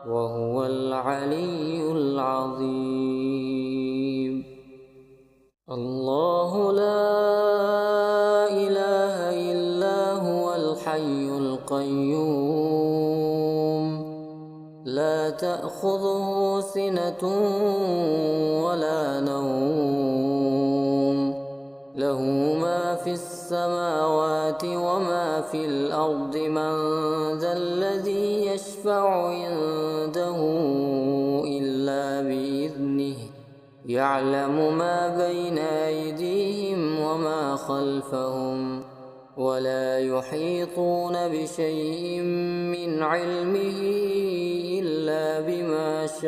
وهو العلي العظيم. الله لا إله إلا هو الحي القيوم لا تأخذه سنة ولا نوم له ما في السماوات وما في الأرض من ذا الذي يشفع عنده إلا بإذنه يعلم ما بين أيديهم وما خلفهم ولا يحيطون بشيء من علمه إلا بما شاء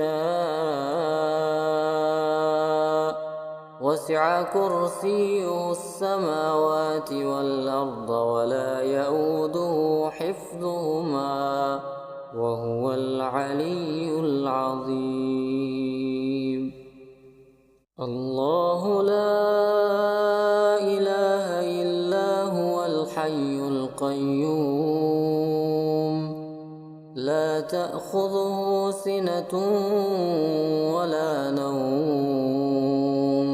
وسع كرسيه السماوات والأرض ولا يئوده حفظهما وهو العلي العظيم. الله لا إله إلا هو الحي القيوم لا تأخذه سنة ولا نوم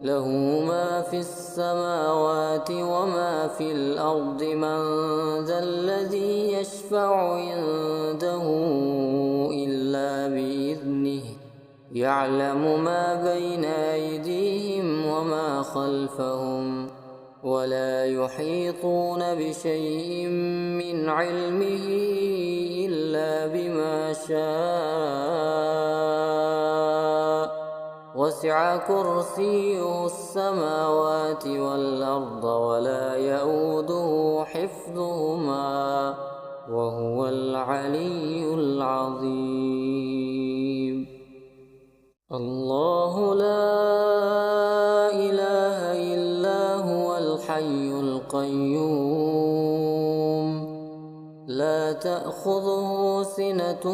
له ما في السماوات وما في الأرض من ذا الذي يشفع عنده إلا بإذنه يعلم ما بين أيديهم وما خلفهم ولا يحيطون بشيء من علمه إلا بما شاء وسع كرسيه السماوات والأرض ولا يئوده حفظهما وهو العلي العظيم. الله لا إله إلا هو الحي القيوم لا تأخذه سنة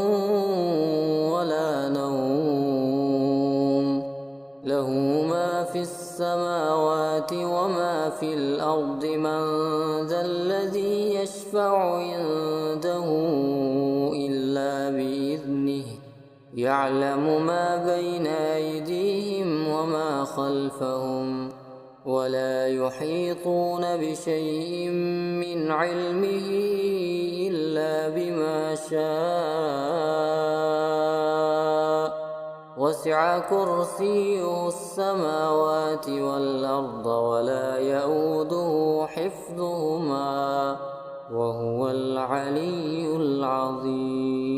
ولا نوم له ما في السماوات وما في الأرض من ذا الذي يشفع عنده إلا بإذنه يعلم ما بين أيديهم وما خلفهم ولا يحيطون بشيء من علمه إلا بما شاء وسع كرسيه السماوات والأرض ولا يئوده حفظهما وهو العلي العظيم.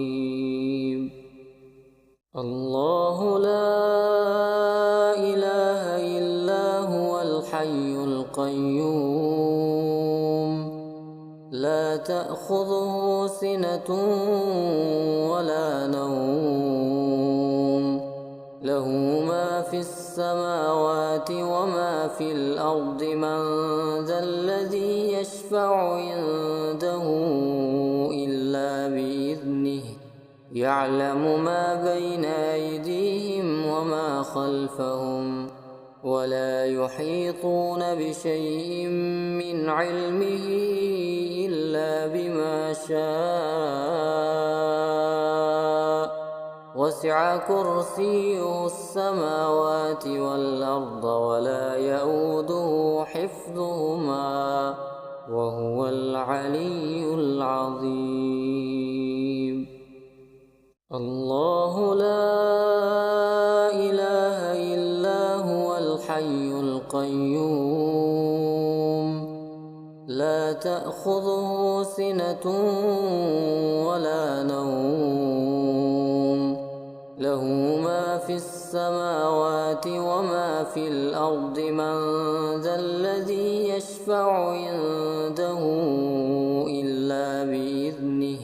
الله لا إله إلا هو الحي القيوم لا تأخذه سنة ولا نوم له ما في السماوات وما في الأرض من ذا الذي يشفع عنده إلا بإذنه يعلم ما بين أيديهم وما خلفهم ولا يحيطون بشيء من علمه إلا بما شاء وسع كرسيه السماوات والأرض ولا يئوده حفظهما وهو العلي العظيم. الله لا إله إلا هو الحي القيوم لا تأخذه سنة ولا نوم له ما في السماوات وما في الأرض من ذا الذي يشفع عنده إلا بإذنه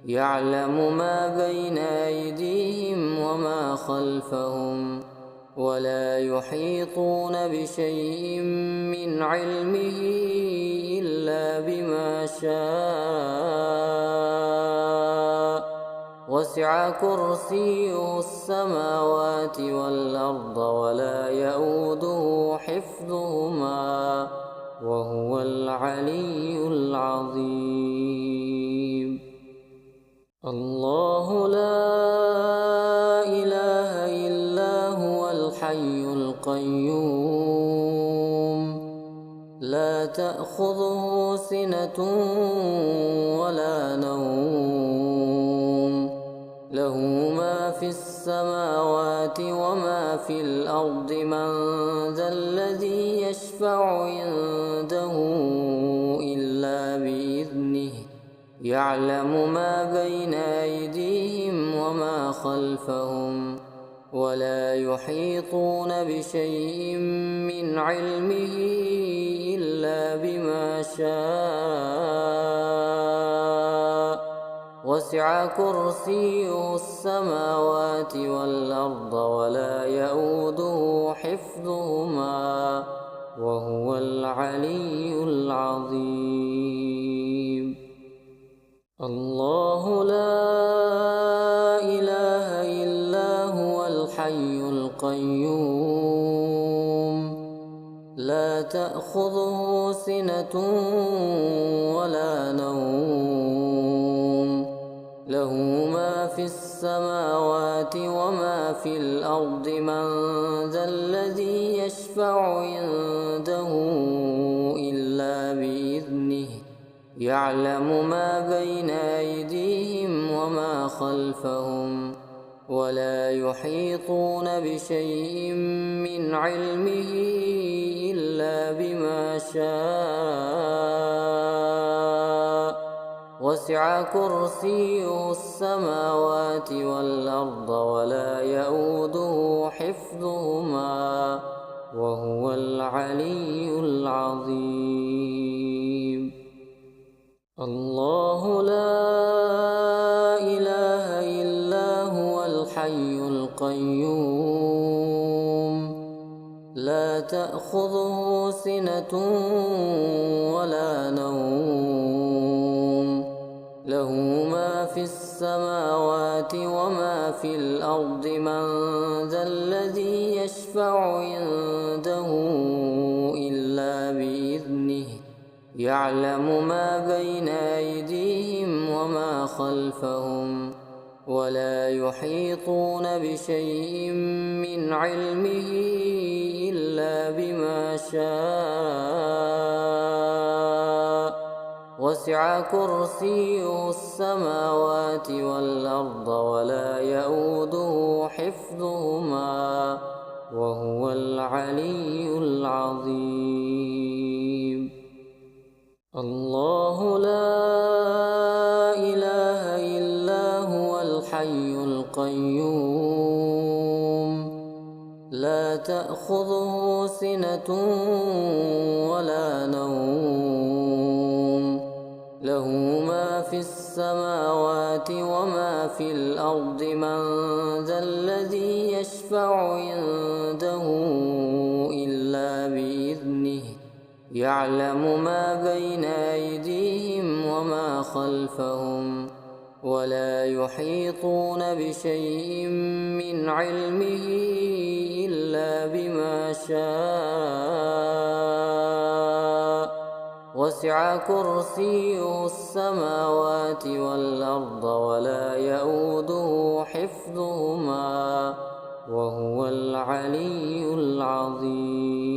يعلم ما بين أيديهم وما خلفهم ولا يحيطون بشيء من علمه إلا بما شاء وسع كرسيه السماوات والأرض ولا يئوده حفظهما وهو العلي العظيم. الله لا إله إلا هو الحي القيوم لا تأخذه سنة ولا نوم له ما في السماوات وما في الأرض من ذا الذي يشفع عنده إلا بإذنه يعلم ما بين أيديهم وما خلفهم ولا يحيطون بشيء من علمه إلا بما شاء وسع كرسيه السماوات والأرض ولا يئوده حفظهما وهو العلي العظيم. الله لا إله إلا هو الحي القيوم لا تأخذه سنة ولا نوم له ما في السماوات وما في الأرض من ذا الذي يشفع عنده إلا بإذنه يعلم ما بين أيديهم وما خلفهم ولا يحيطون بشيء من علمه إلا بما شاء وسع كرسيه السماوات والأرض ولا يئوده حفظهما وهو العلي العظيم. الله لا إله إلا هو الحي القيوم لا تأخذه سنة ولا نوم له ما في السماوات وما في الأرض من ذا الذي يشفع عنده إلا بإذنه يعلم ما بين أيديهم وما خلفهم ولا يحيطون بشيء من علمه إلا بما شاء وسع كرسيه السماوات والأرض ولا يئوده حفظهما وهو العلي العظيم. الله لا إله إلا هو الحي القيوم لا تأخذه سنة ولا نوم له ما في السماوات وما في الأرض من ذا الذي يشفع عنده إلا بإذنه يعلم ما بين أيديهم وما خلفهم ولا يحيطون بشيء من علمه إلا بما شاء وسع كرسيه السماوات والأرض ولا يئوده حفظهما وهو العلي العظيم.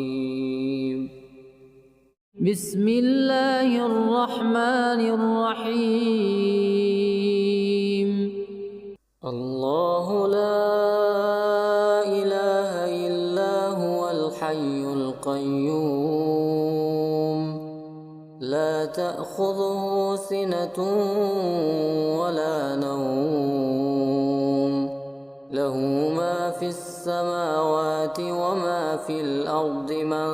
بسم الله الرحمن الرحيم. الله لا إله إلا هو الحي القيوم لا تأخذه سنة ولا نوم له ما في السماوات وما في الأرض من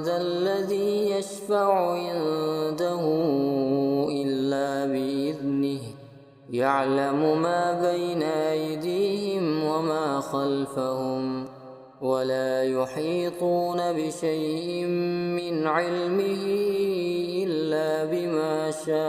ذا الذي يشفع عنده إلا بإذنه يعلم ما بين أيديهم وما خلفهم ولا يحيطون بشيء من علمه إلا بما شاء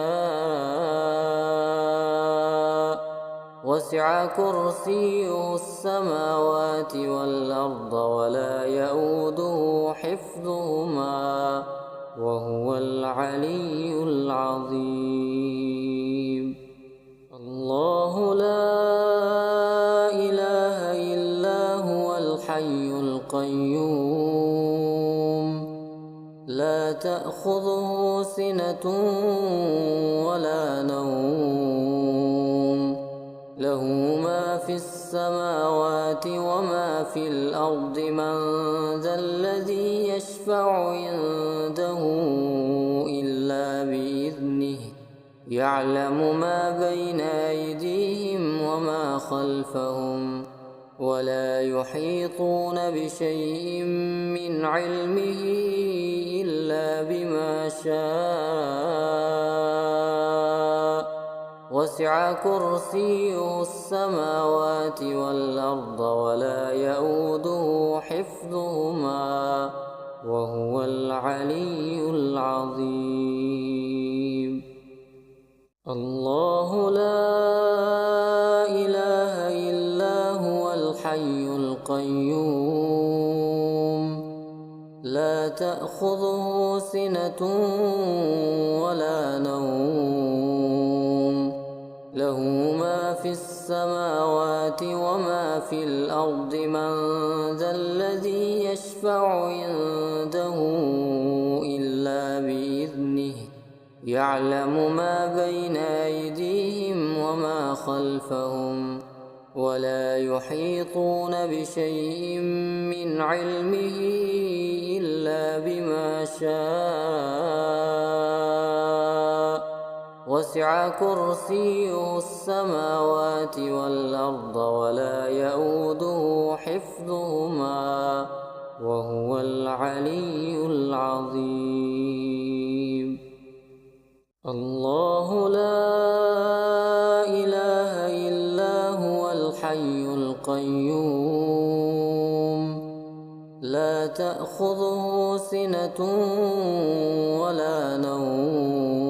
وسع كرسيه السماوات والأرض ولا يئوده حفظهما وهو العلي العظيم. الله لا إله إلا هو الحي القيوم لا تأخذه سنة ولا نوم له ما في السماوات وما في الأرض من ذا الذي يشفع عنده إلا بإذنه يعلم ما بين أيديهم وما خلفهم ولا يحيطون بشيء من علمه إلا بما شاء وسع كرسيه السماوات والأرض ولا يئوده حفظهما وهو العلي العظيم. الله لا إله إلا هو الحي القيوم لا تأخذه سنة ولا نوم له ما في السماوات وما في الأرض من ذا الذي يشفع عنده إلا بإذنه يعلم ما بين أيديهم وما خلفهم ولا يحيطون بشيء من علمه إلا بما شاء وسع وسع كرسيه السماوات والأرض ولا يئوده حفظهما وهو العلي العظيم. الله لا إله إلا هو الحي القيوم لا تأخذه سنة ولا نوم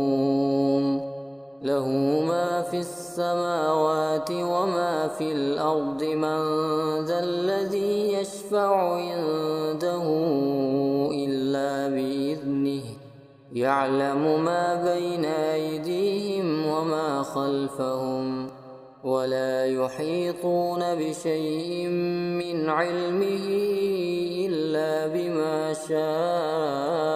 له ما في السماوات وما في الأرض من ذا الذي يشفع عنده إلا بإذنه يعلم ما بين أيديهم وما خلفهم ولا يحيطون بشيء من علمه إلا بما شاء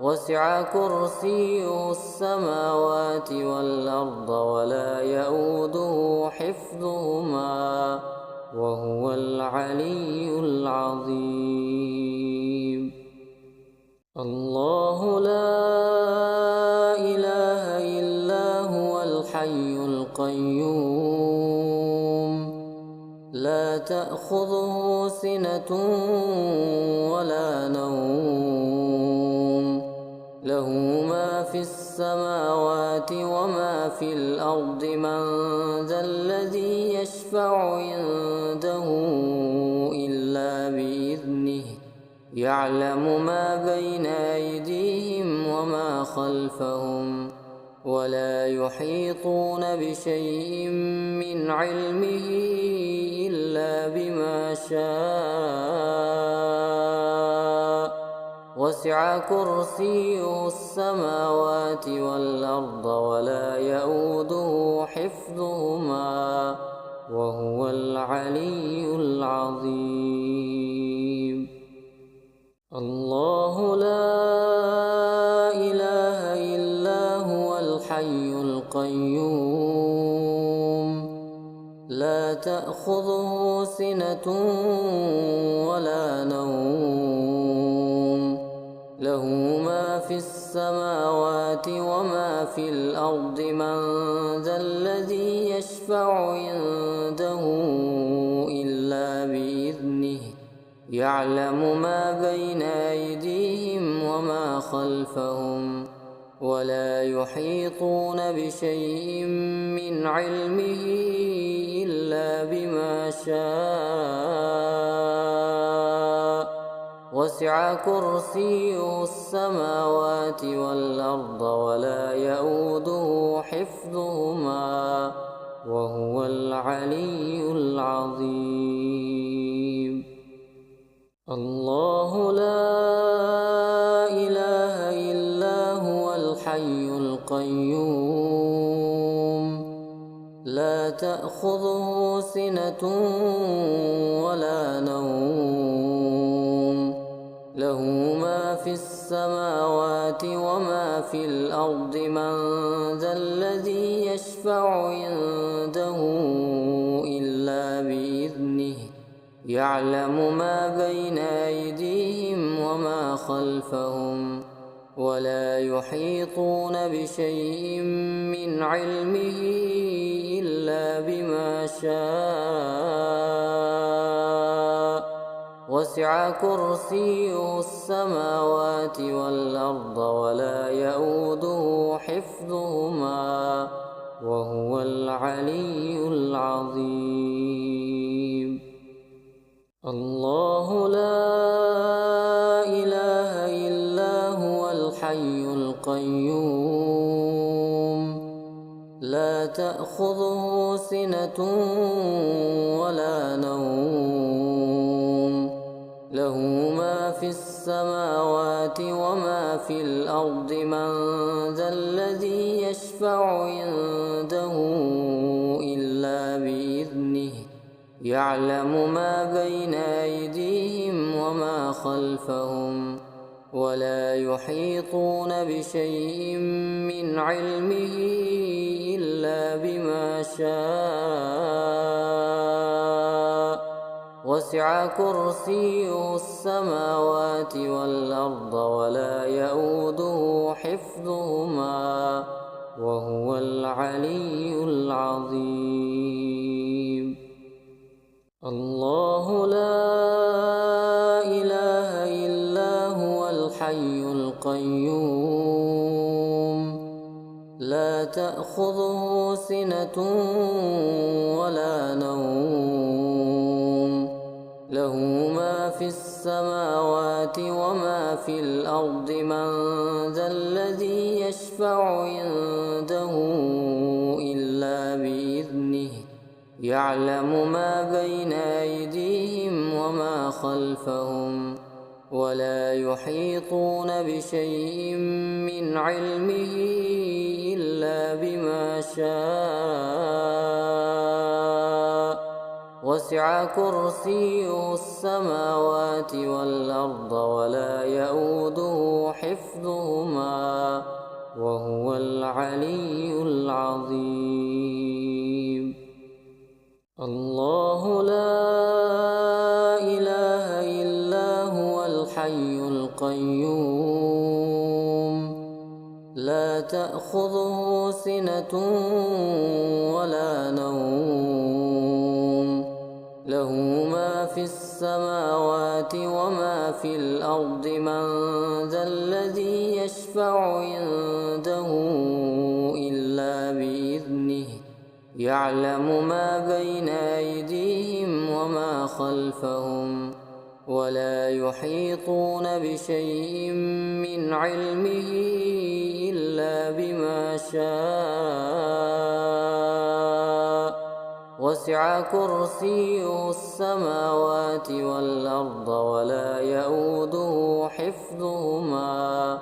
وسع كرسيه السماوات والأرض ولا يئوده حفظهما وهو العلي العظيم. الله لا إله إلا هو الحي القيوم لا تأخذه سنة ولا نوم له ما في السماوات وما في الأرض من ذا الذي يشفع عنده إلا بإذنه يعلم ما بين أيديهم وما خلفهم ولا يحيطون بشيء من علمه إلا بما شاء وسع كرسيه السماوات والأرض ولا يئوده حفظهما وهو العلي العظيم. الله لا إله إلا هو الحي القيوم لا تأخذه سنة ولا نوم له ما في السماوات وما في الأرض من ذا الذي يشفع عنده إلا بإذنه يعلم ما بين أيديهم وما خلفهم ولا يحيطون بشيء من علمه إلا بما شاء وسع كرسيه السماوات والأرض ولا يئوده حفظهما وهو العلي العظيم. الله لا إله إلا هو الحي القيوم لا تأخذه سنة ولا نوم له ما في السماوات وما في الأرض من ذا الذي يشفع عنده إلا بإذنه يعلم ما بين أيديهم وما خلفهم ولا يحيطون بشيء من علمه إلا بما شاء وسع كرسيه السماوات والأرض ولا يئوده حفظهما وهو العلي العظيم. الله لا إله إلا هو الحي القيوم لا تأخذه سنة ولا نوم له ما في السماوات وما في الأرض من ذا الذي يشفع عنده إلا بإذنه يعلم ما بين أيديهم وما خلفهم ولا يحيطون بشيء من علمه إلا بما شاء وسع كرسيه السماوات والأرض ولا يئوده حفظهما وهو العلي العظيم. الله لا إله إلا هو الحي القيوم لا تأخذه سنة ولا نوم له ما في السماوات وما في الأرض من ذا الذي يشفع عنده إلا بإذنه يعلم ما بين أيديهم وما خلفهم ولا يحيطون بشيء من علمه إلا بما شاء وسع كرسيه السماوات والأرض ولا يئوده حفظهما وهو العلي العظيم. الله لا إله إلا هو الحي القيوم لا تأخذه سنة ولا نوم له ما في السماوات وما في الأرض من ذا الذي يشفع عنده إلا بإذنه يعلم ما بين أيديهم وما خلفهم ولا يحيطون بشيء من علمه إلا بما شاء وسع كرسيه السماوات والأرض ولا يئوده حفظهما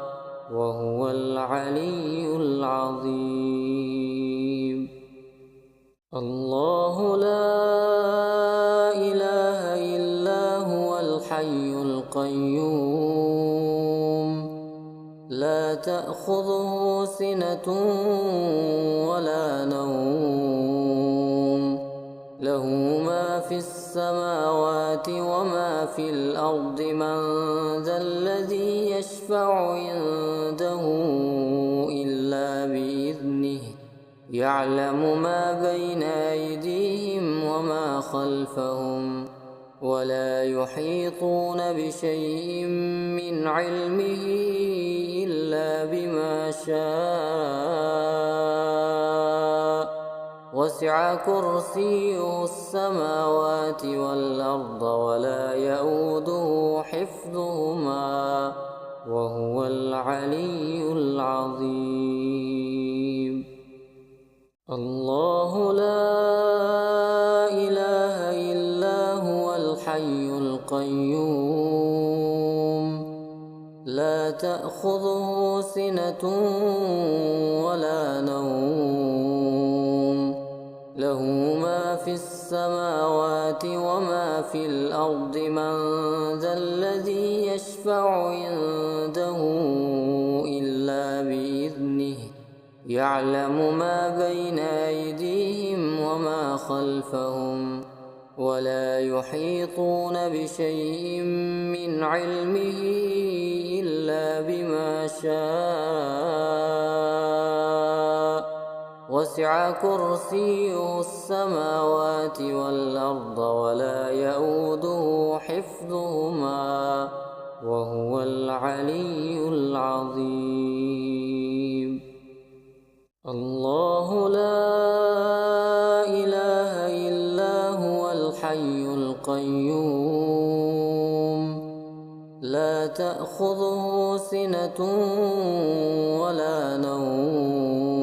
وهو العلي العظيم. الله لا إله إلا هو الحي القيوم لا تأخذه سنة ولا نوم له ما في السماوات وما في الأرض من ذا الذي يشفع عنده إلا بإذنه يعلم ما بين أيديهم وما خلفهم ولا يحيطون بشيء من علمه إلا بما شاء وسع كرسيه السماوات والأرض ولا يئوده حفظهما وهو العلي العظيم. الله لا إله إلا هو الحي القيوم لا تأخذه سنة ولا نوم له ما في السماوات وما في الأرض من ذا الذي يشفع عنده إلا بإذنه يعلم ما بين أيديهم وما خلفهم ولا يحيطون بشيء من علمه إلا بما شاء وسع كرسيه السماوات والأرض ولا يئوده حفظهما وهو العلي العظيم. الله لا إله إلا هو الحي القيوم لا تأخذه سنة ولا نوم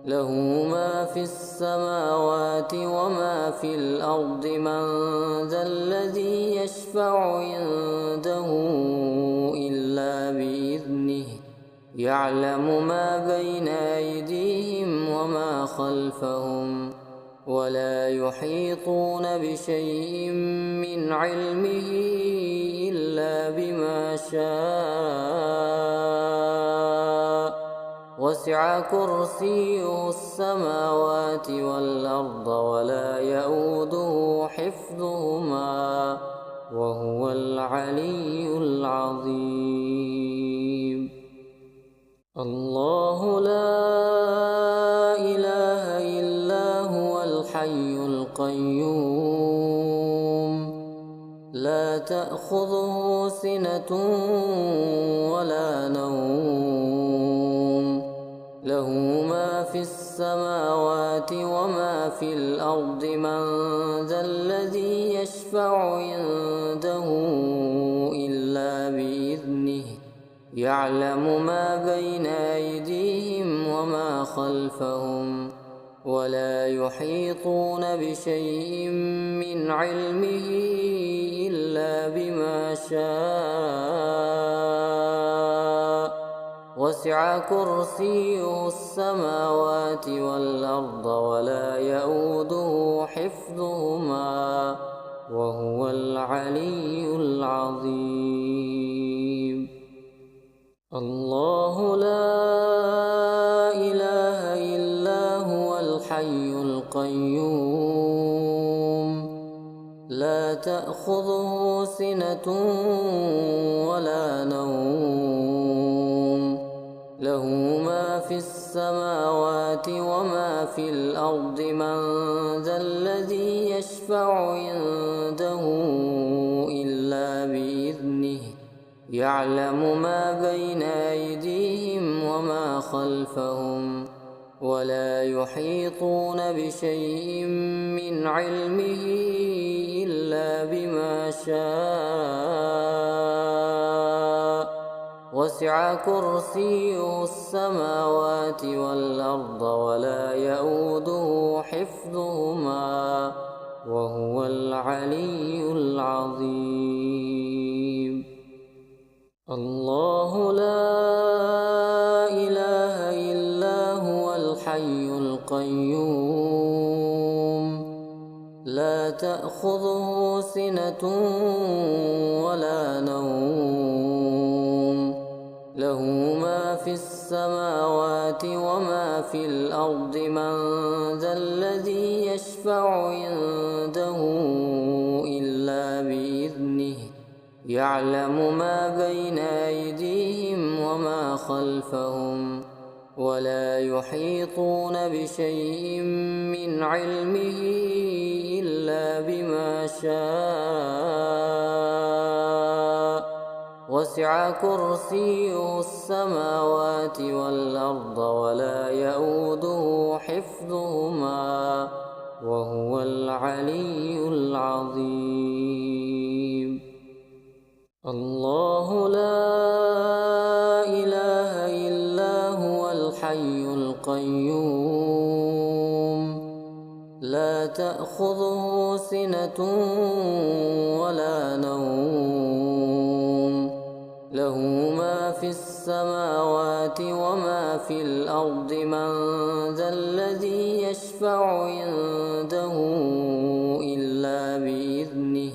له ما في السماوات وما في الأرض من ذا الذي يشفع عنده إلا بإذنه يعلم ما بين أيديهم وما خلفهم ولا يحيطون بشيء من علمه إلا بما شاء وسع كرسيه السماوات والأرض ولا يئوده حفظهما حفظهما وهو العلي العظيم. الله لا إله إلا هو الحي القيوم لا تأخذه سنة ولا نوم له ما في السماوات وما في الأرض من ذا الذي يشفع عنده إلا بإذنه يعلم ما بين أيديهم وما خلفهم ولا يحيطون بشيء من علمه إلا بما شاء وسع كرسيه السماوات والأرض ولا يئوده حفظهما وهو العلي العظيم. الله لا إله إلا هو الحي القيوم لا تأخذه سنة ولا نوم له ما في السماوات وما في الأرض من ذا الذي يشفع عنده إلا بإذنه يعلم ما بين أيديهم وما خلفهم ولا يحيطون بشيء من علمه إلا بما شاء وسع كرسيه السماوات والأرض ولا يئوده حفظهما وهو العلي العظيم. الله لا إله إلا هو الحي القيوم لا تأخذه سنة ولا نوم له ما في السماوات وما في الأرض من ذا الذي يشفع عنده إلا بإذنه يعلم ما بين أيديهم وما خلفهم ولا يحيطون بشيء من علمه إلا بما شاء وسع كرسيه السماوات والأرض ولا يئوده حفظهما وهو العلي العظيم. الله لا إله إلا هو الحي القيوم لا تأخذه سنة ولا نوم له ما في السماوات وما في الأرض من ذا الذي يشفع عنده إلا بإذنه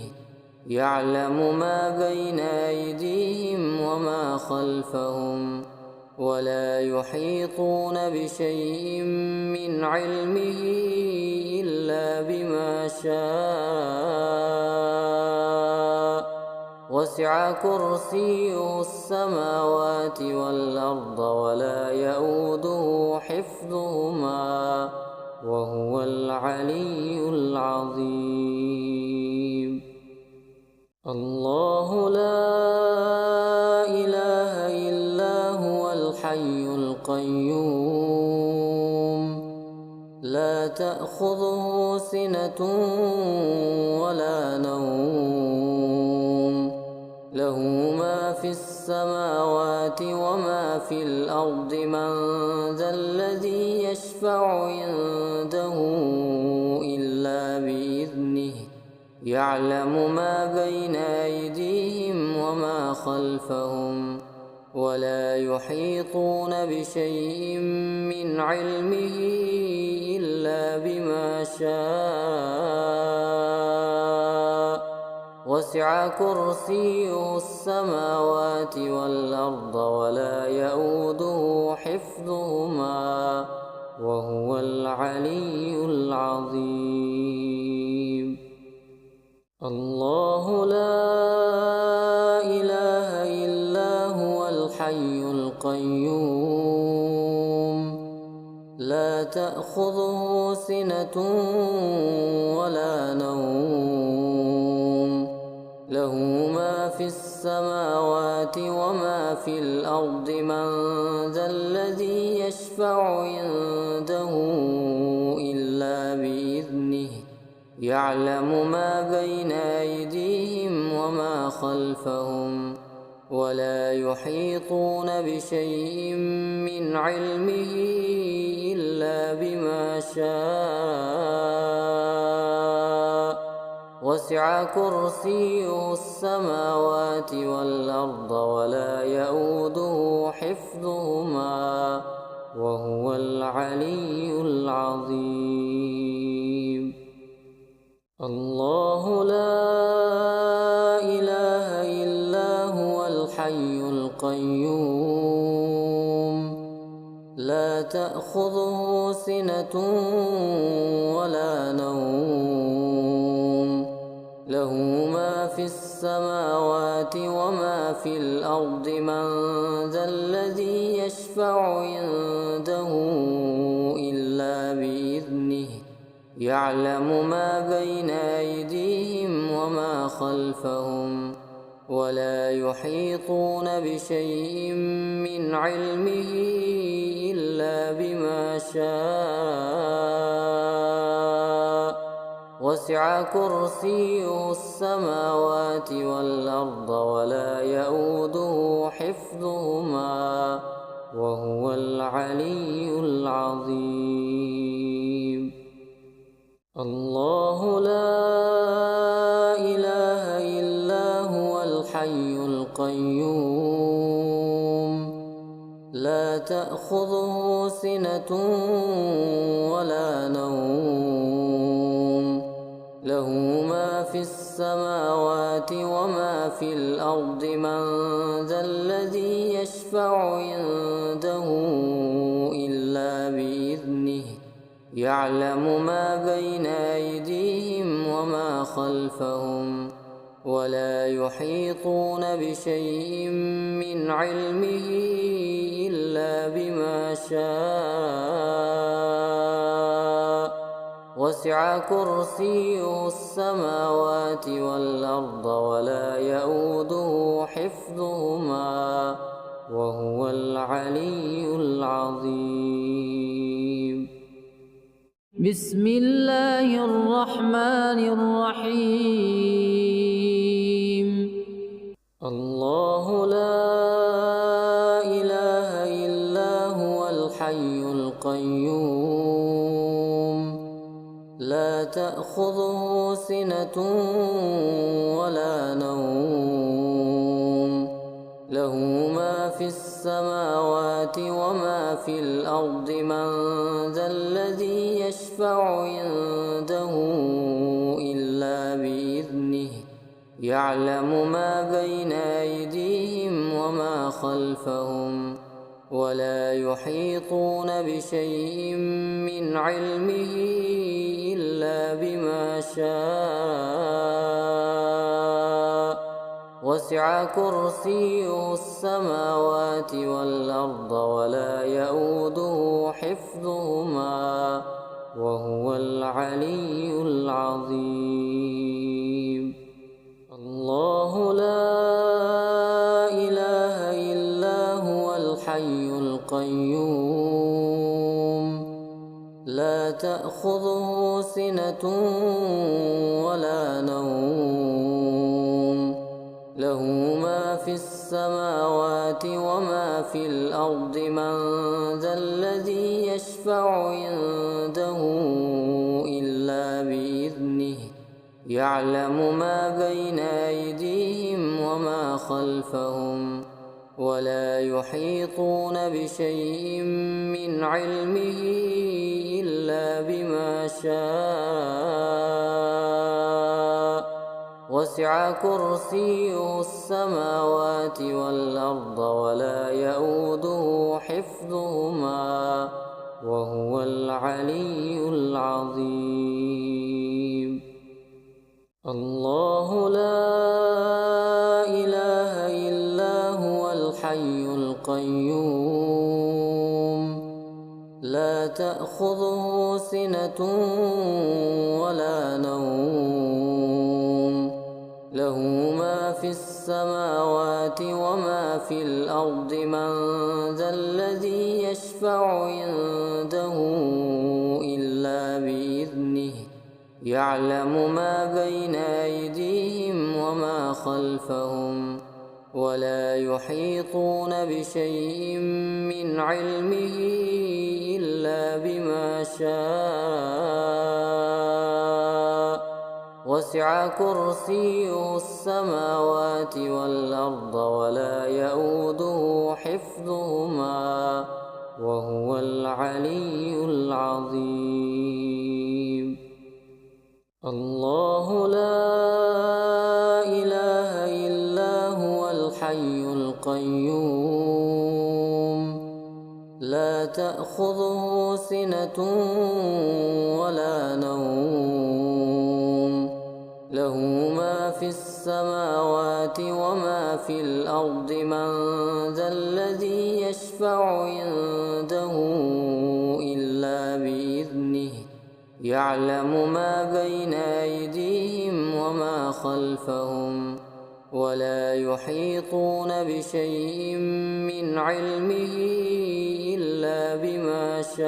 يعلم ما بين أيديهم وما خلفهم ولا يحيطون بشيء من علمه إلا بما شاء وسع كرسيه السماوات والأرض ولا يئوده حفظهما وهو العلي العظيم. الله لا إله إلا هو الحي القيوم لا تأخذه سنة ولا نوم له ما في السماوات وما في الأرض من ذا الذي يشفع عنده إلا بإذنه يعلم ما بين أيديهم وما خلفهم ولا يحيطون بشيء من علمه إلا بما شاء وسع كرسيه السماوات والأرض ولا يئوده حفظهما وهو العلي العظيم. الله لا إله إلا هو الحي القيوم لا تأخذه سنة ولا نوم له ما في السماوات وما في الأرض من ذا الذي يشفع عنده إلا بإذنه يعلم ما بين أيديهم وما خلفهم ولا يحيطون بشيء من علمه إلا بما شاء وسع كرسيه السماوات والأرض ولا يئوده حفظهما وهو العلي العظيم. الله لا إله إلا هو الحي القيوم لا تأخذه سنة ولا نوم له ما في السماوات وما في الأرض من ذا الذي يشفع عنده إلا بإذنه يعلم ما بين أيديهم وما خلفهم ولا يحيطون بشيء من علمه إلا بما شاء وسع كرسيه السماوات والأرض ولا يئوده حفظهما وهو العلي العظيم الله لا إله إلا هو الحي القيوم لا تأخذه سنة ولا نوم له ما في السماوات وما في الأرض من ذا الذي يشفع عنده إلا بإذنه يعلم ما بين أيديهم وما خلفهم ولا يحيطون بشيء من علمه إلا بما شاء وسع كرسيه السماوات والأرض ولا يئوده حفظهما وهو العلي العظيم الله لا إله إلا هو الحي القيوم لا تأخذه سنة ولا نوم له ما في السماوات وما في الأرض من ذا الذي يشفع عنده إلا بإذنه يعلم ما بين أيديهم وما خلفهم ولا يحيطون بشيء من علمه إلا بما شاء وسع كرسيه السماوات والأرض ولا يئوده حفظهما وهو العلي العظيم بسم الله الرحمن الرحيم الله لا إله إلا هو الحي القيوم لا تأخذه سنة ولا نوم له ما في السماوات وما في الأرض من ذا الذي يشفع عنده إلا بإذنه يعلم ما بين أيديهم وما خلفهم ولا يحيطون بشيء من علمه إلا بما شاء وسع كرسيه السماوات والأرض ولا يئوده حفظهما وهو العلي العظيم الله لا إله إلا هو الحي القيوم لا تأخذه سنة ولا نوم له ما في السماوات وما في الأرض من ذا الذي يشفع عنده إلا بإذنه يعلم ما بين أيديهم وما خلفهم ولا يحيطون بشيء من علمه إلا بما شاء وسع كرسيه السماوات والأرض ولا يئوده حفظهما وهو العلي العظيم الله لا إله إلا هو الحي القيوم لا تأخذه سنة ولا نوم له ما في السماوات وما في الأرض من ذا الذي يشفع عنده إلا بإذنه يعلم ما بين أيديهم وما خلفهم ولا يحيطون بشيء من علمه إلا بما شاء وسع كرسيه السماوات والأرض ولا يئوده حفظهما وهو العلي العظيم الله لا إله إلا هو الحي القيوم لا تأخذه سنة ولا نوم له ما في السماوات وما في الأرض من ذا الذي يشفع عنده إلا بإذنه يعلم ما بين أيديهم وما خلفهم ولا يحيطون بشيء من علمه إلا بما شاء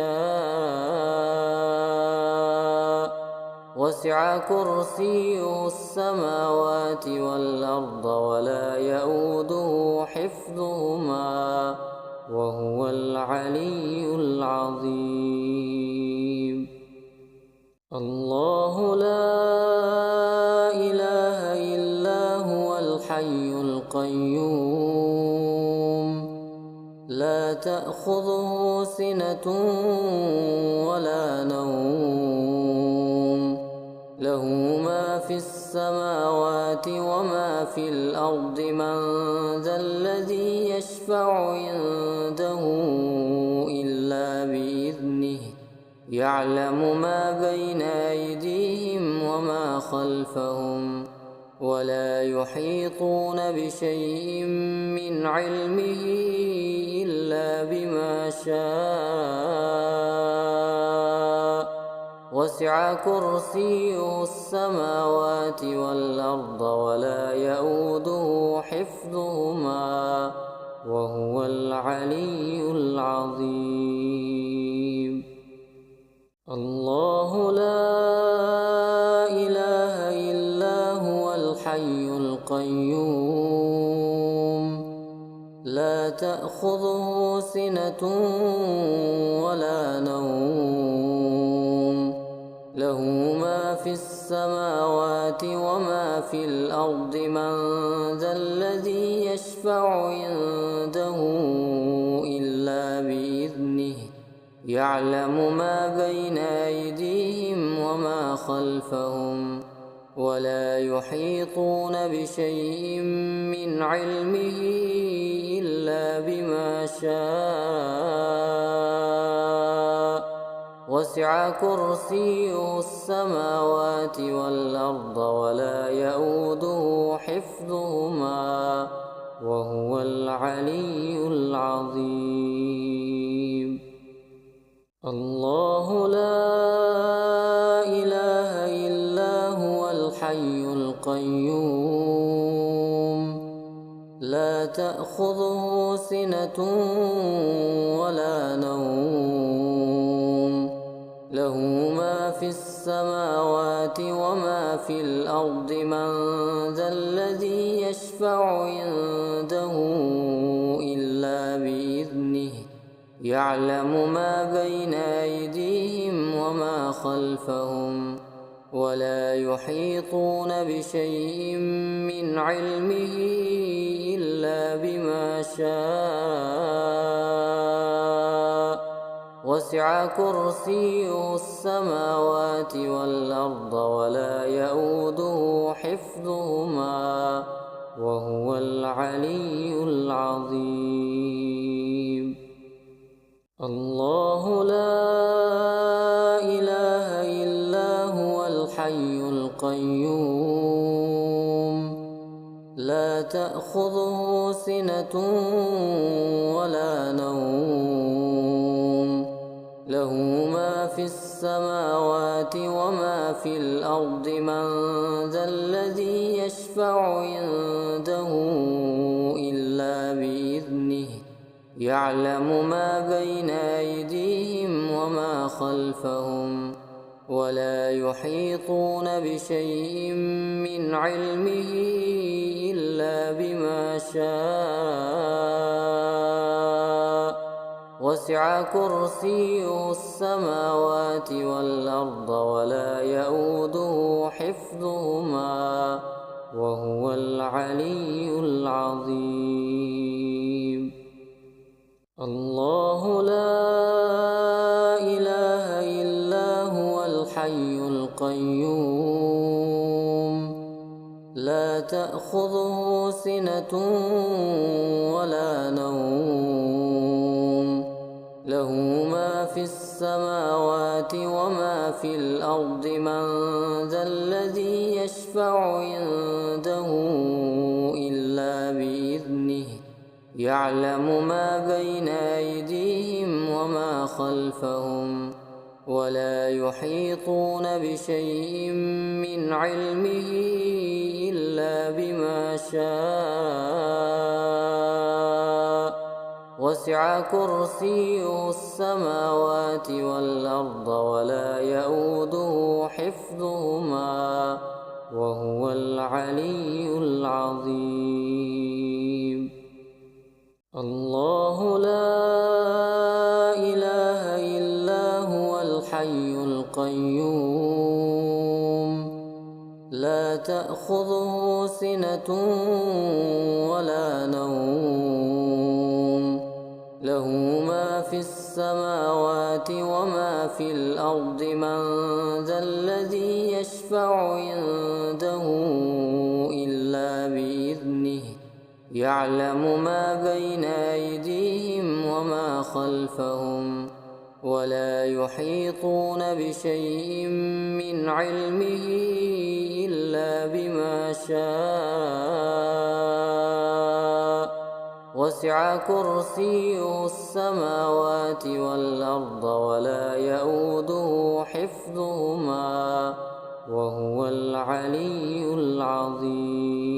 وسع كرسيه السماوات والأرض ولا يئوده حفظهما وهو العلي العظيم الله لا إله إلا هو الحي القيوم لا تأخذه سنة ولا نوم له ما في السماوات وما في الأرض من ذا الذي يشفع عنده إلا بإذنه يعلم ما بين أيديهم وما خلفهم ولا يحيطون بشيء من علمه إلا بما شاء وسع كرسيه السماوات والأرض ولا يئوده حفظهما وهو العلي العظيم الله لا إله إلا هو الحي القيوم لا تأخذه سنة ولا نوم له ما في السماوات وما في الأرض من ذا الذي يشفع عنده إلا بإذنه يعلم ما بين أيديهم وما خلفهم ولا يحيطون بشيء من علمه إلا بما شاء وسع كرسيه السماوات والأرض ولا يئوده حفظهما وهو العلي العظيم الله لا إله إلا هو الحي القيوم لا تأخذه سنة ولا نوم له ما في السماوات وما في الأرض من ذا الذي يشفع عنده إلا بإذنه يعلم ما بين أيديهم وما خلفهم ولا يحيطون بشيء من علمه إلا بما شاء وسع كرسيه السماوات والأرض ولا يئوده حفظهما وهو العلي العظيم الله لا إله إلا هو الحي القيوم لا تأخذه سنة ولا نوم له ما في السماوات وما في الأرض من ذا الذي يشفع عنده إلا بإذنه يعلم ما بين أيديهم وما خلفهم ولا يحيطون بشيء من علمه إلا بما شاء وسع كرسيه السماوات والأرض ولا يئوده حفظهما وهو العلي العظيم الله لا إله إلا هو الحي القيوم لا تأخذه سنة ولا نوم له ما في السماوات وما في الأرض من ذا الذي يشفع عنده إلا بإذنه يعلم ما بين أيديهم وما خلفهم ولا يحيطون بشيء من علمه إلا بما شاء وسع كرسيه السماوات والأرض ولا يئوده حفظهما وهو العلي العظيم الله لا إله إلا هو الحي القيوم لا تأخذه سنة ولا نوم له ما في السماوات وما في الأرض من ذا الذي يشفع عنده إلا بإذنه يعلم ما بين أيديهم وما خلفهم ولا يحيطون بشيء من علمه إلا بما شاء وسع كرسيه السماوات والأرض ولا يئوده حفظهما وهو العلي العظيم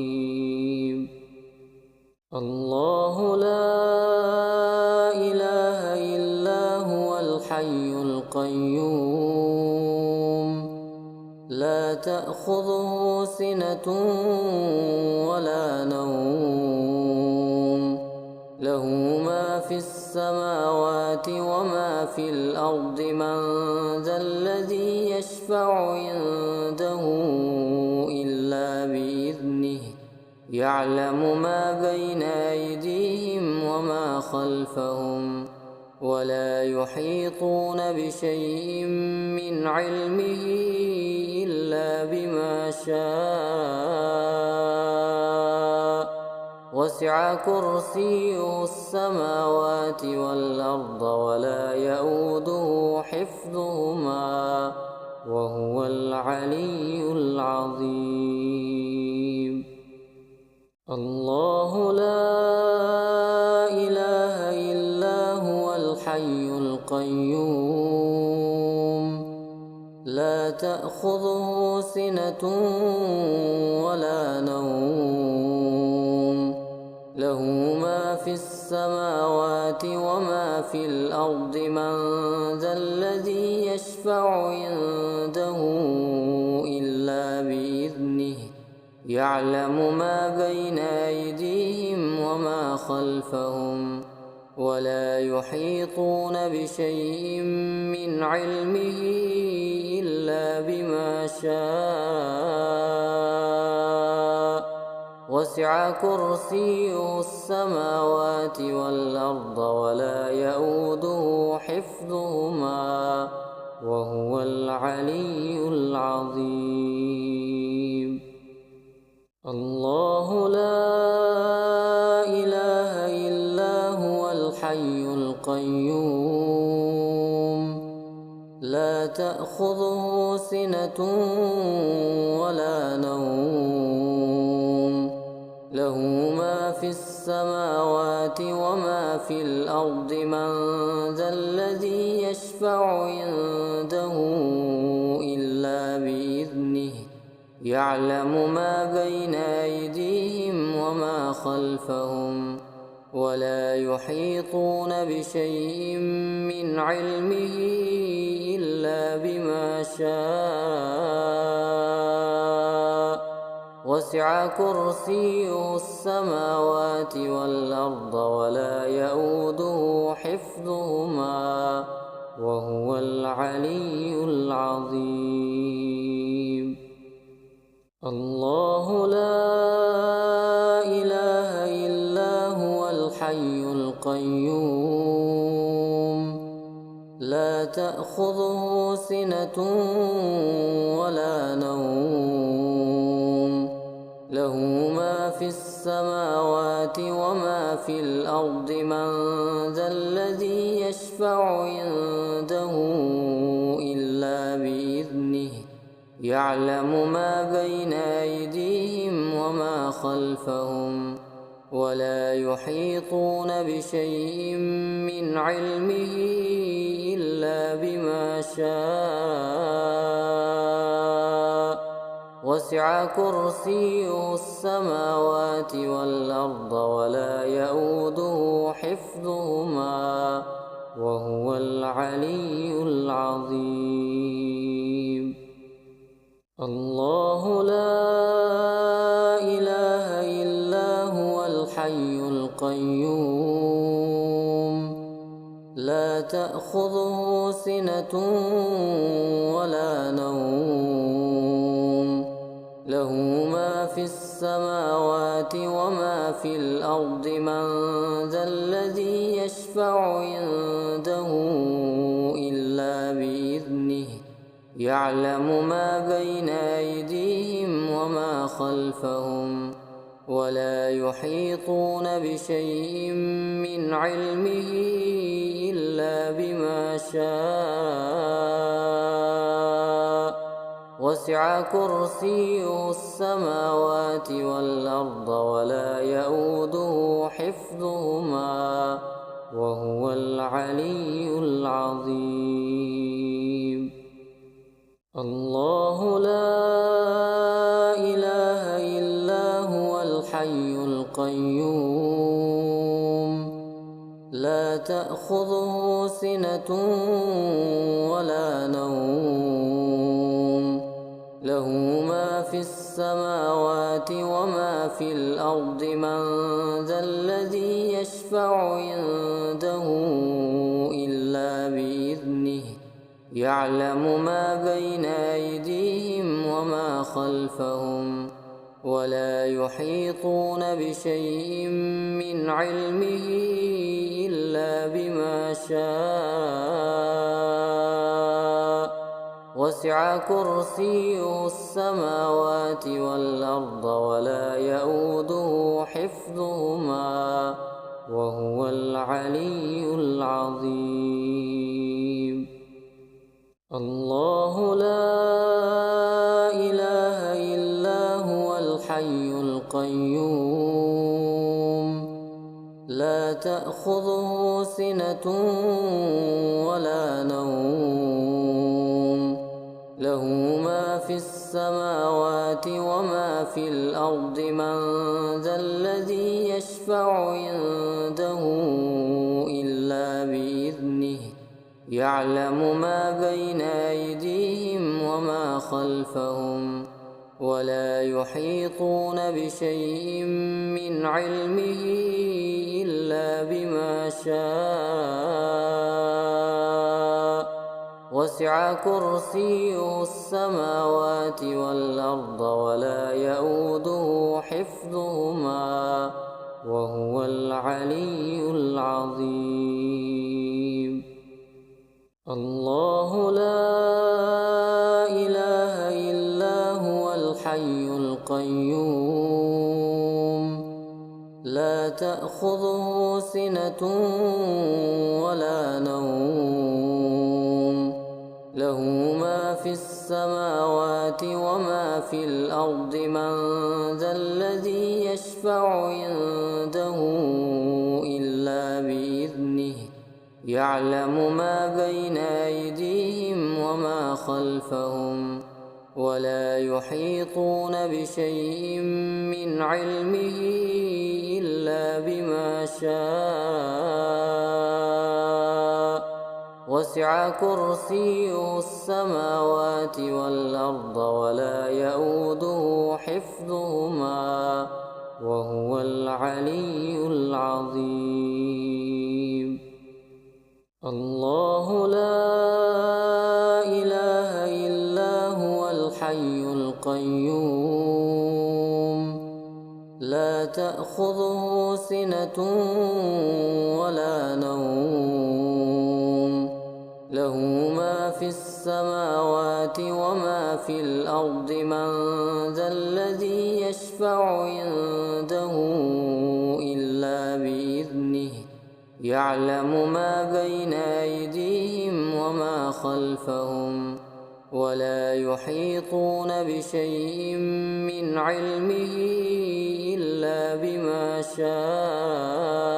الله لا إله إلا هو الحي القيوم لا تأخذه سنة ولا نوم له ما في السماوات وما في الأرض من ذا الذي يشفع عنده إلا بإذنه يعلم ما بين أيديهم وما خلفهم ولا يحيطون بشيء من علمه إلا بما شاء وسع كرسيه السماوات والأرض ولا يئوده حفظهما وهو العلي العظيم الله لا إله إلا هو الحي القيوم لا تأخذه سنة ولا نوم له ما في السماوات وما في الأرض من ذا الذي يشفع عنده إلا بإذنه يعلم ما بين أيديهم وما خلفهم ولا يحيطون بشيء من علمه إلا بما شاء وسع كرسيه السماوات والأرض ولا يئوده حفظهما وهو العلي العظيم الله لا إله إلا هو الحي القيوم لا تأخذه سنة ولا نوم له ما في السماوات وما في الأرض من ذا الذي يشفع عنده إلا بإذنه يعلم ما بين أيديهم وما خلفهم ولا يحيطون بشيء من علمه إلا بما شاء وسع كرسيه السماوات والأرض ولا يئوده حفظهما وهو العلي العظيم. الله لا إله إلا هو الحي القيوم لا تأخذه سنة ولا نوم له ما في السماوات وما في الأرض من ذا الذي يشفع عنده إلا بإذنه يعلم ما بين أيديهم وما خلفهم ولا يحيطون بشيء من علمه إلا بما شاء وسع كرسيه السماوات والأرض ولا يئوده حفظهما وهو العلي العظيم. الله لا إله إلا هو الحي القيوم لا تأخذه سنة ولا نوم له ما في السماوات وما في الأرض من ذا الذي يشفع عنده إلا بإذنه يعلم ما بين أيديهم وما خلفهم ولا يحيطون بشيء من علمه إلا بما شاء وسع كرسيه السماوات والأرض ولا يئوده حفظهما وهو العلي العظيم. الله لا إله إلا هو الحي القيوم لا تأخذه سنة ولا نوم له ما في السماوات وما في الأرض من ذا الذي يشفع عنده إلا بإذنه يعلم ما بين أيديهم وما خلفهم ولا يحيطون بشيء من علمه إلا بما شاء وسع كرسيه السماوات والأرض ولا يئوده حفظهما وهو العلي العظيم. الله لا إله إلا هو الحي القيوم لا تأخذه سنة ولا نوم له ما في السماوات وما في الأرض من ذا الذي يشفع عنده إلا بإذنه يعلم ما بين أيديهم وما خلفهم ولا يحيطون بشيء من علمه إلا بما شاء وسع كرسيه السماوات والأرض ولا يئوده حفظهما وهو العلي العظيم. الله لا إله إلا هو الحي القيوم لا تأخذه سنة ولا نوم له ما في السماوات وما في الأرض من ذا الذي يشفع يشفع عنده إلا بإذنه يعلم ما بين أيديهم وما خلفهم ولا يحيطون بشيء من علمه إلا بما شاء وسع كرسيه السماوات والأرض ولا يئوده حفظهما وهو العلي العظيم. الله لا إله إلا هو الحي القيوم لا تأخذه سنة ولا نوم له ما في السماوات وما في الأرض من ذا الذي يشفع عنده إلا بإذنه يعلم ما بين أيديهم وما خلفهم ولا يحيطون بشيء من علمه إلا بما شاء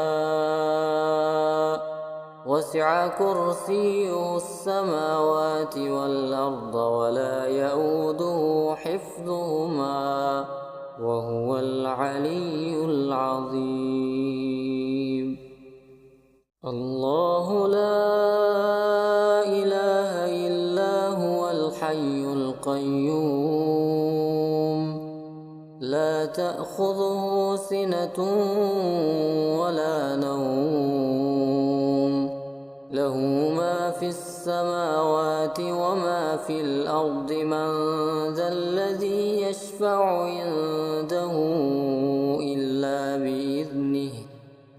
وسع كرسيه السماوات والأرض ولا يئوده حفظهما وهو العلي العظيم. الله لا إله إلا هو الحي القيوم لا تأخذه سنة ولا نوم له ما في السماوات وما في الأرض من ذا الذي يشفع عنده إلا بإذنه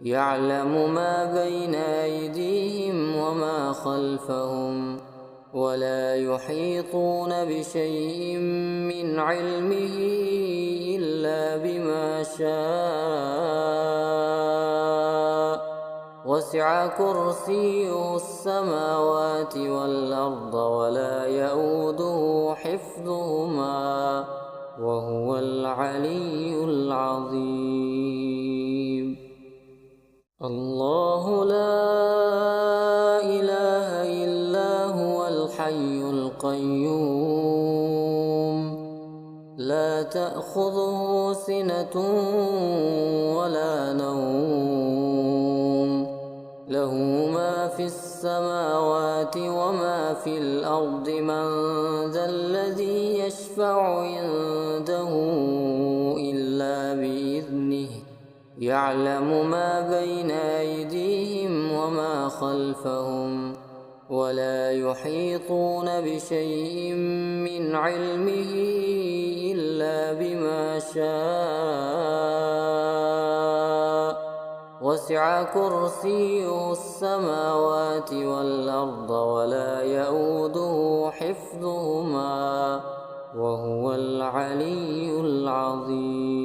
يعلم ما بين أيديهم وما خلفهم ولا يحيطون بشيء من علمه إلا بما شاء وسع كرسيه السماوات والأرض ولا يئوده حفظهما وهو العلي العظيم. الله لا إله إلا هو الحي القيوم لا تأخذه سنة ولا نوم له ما في السماوات وما في الأرض من ذا الذي يشفع عنده إلا بإذنه يعلم ما بين أيديهم وما خلفهم ولا يحيطون بشيء من علمه إلا بما شاء وسع كرسيه السماوات والأرض ولا يئوده حفظهما وهو العلي العظيم.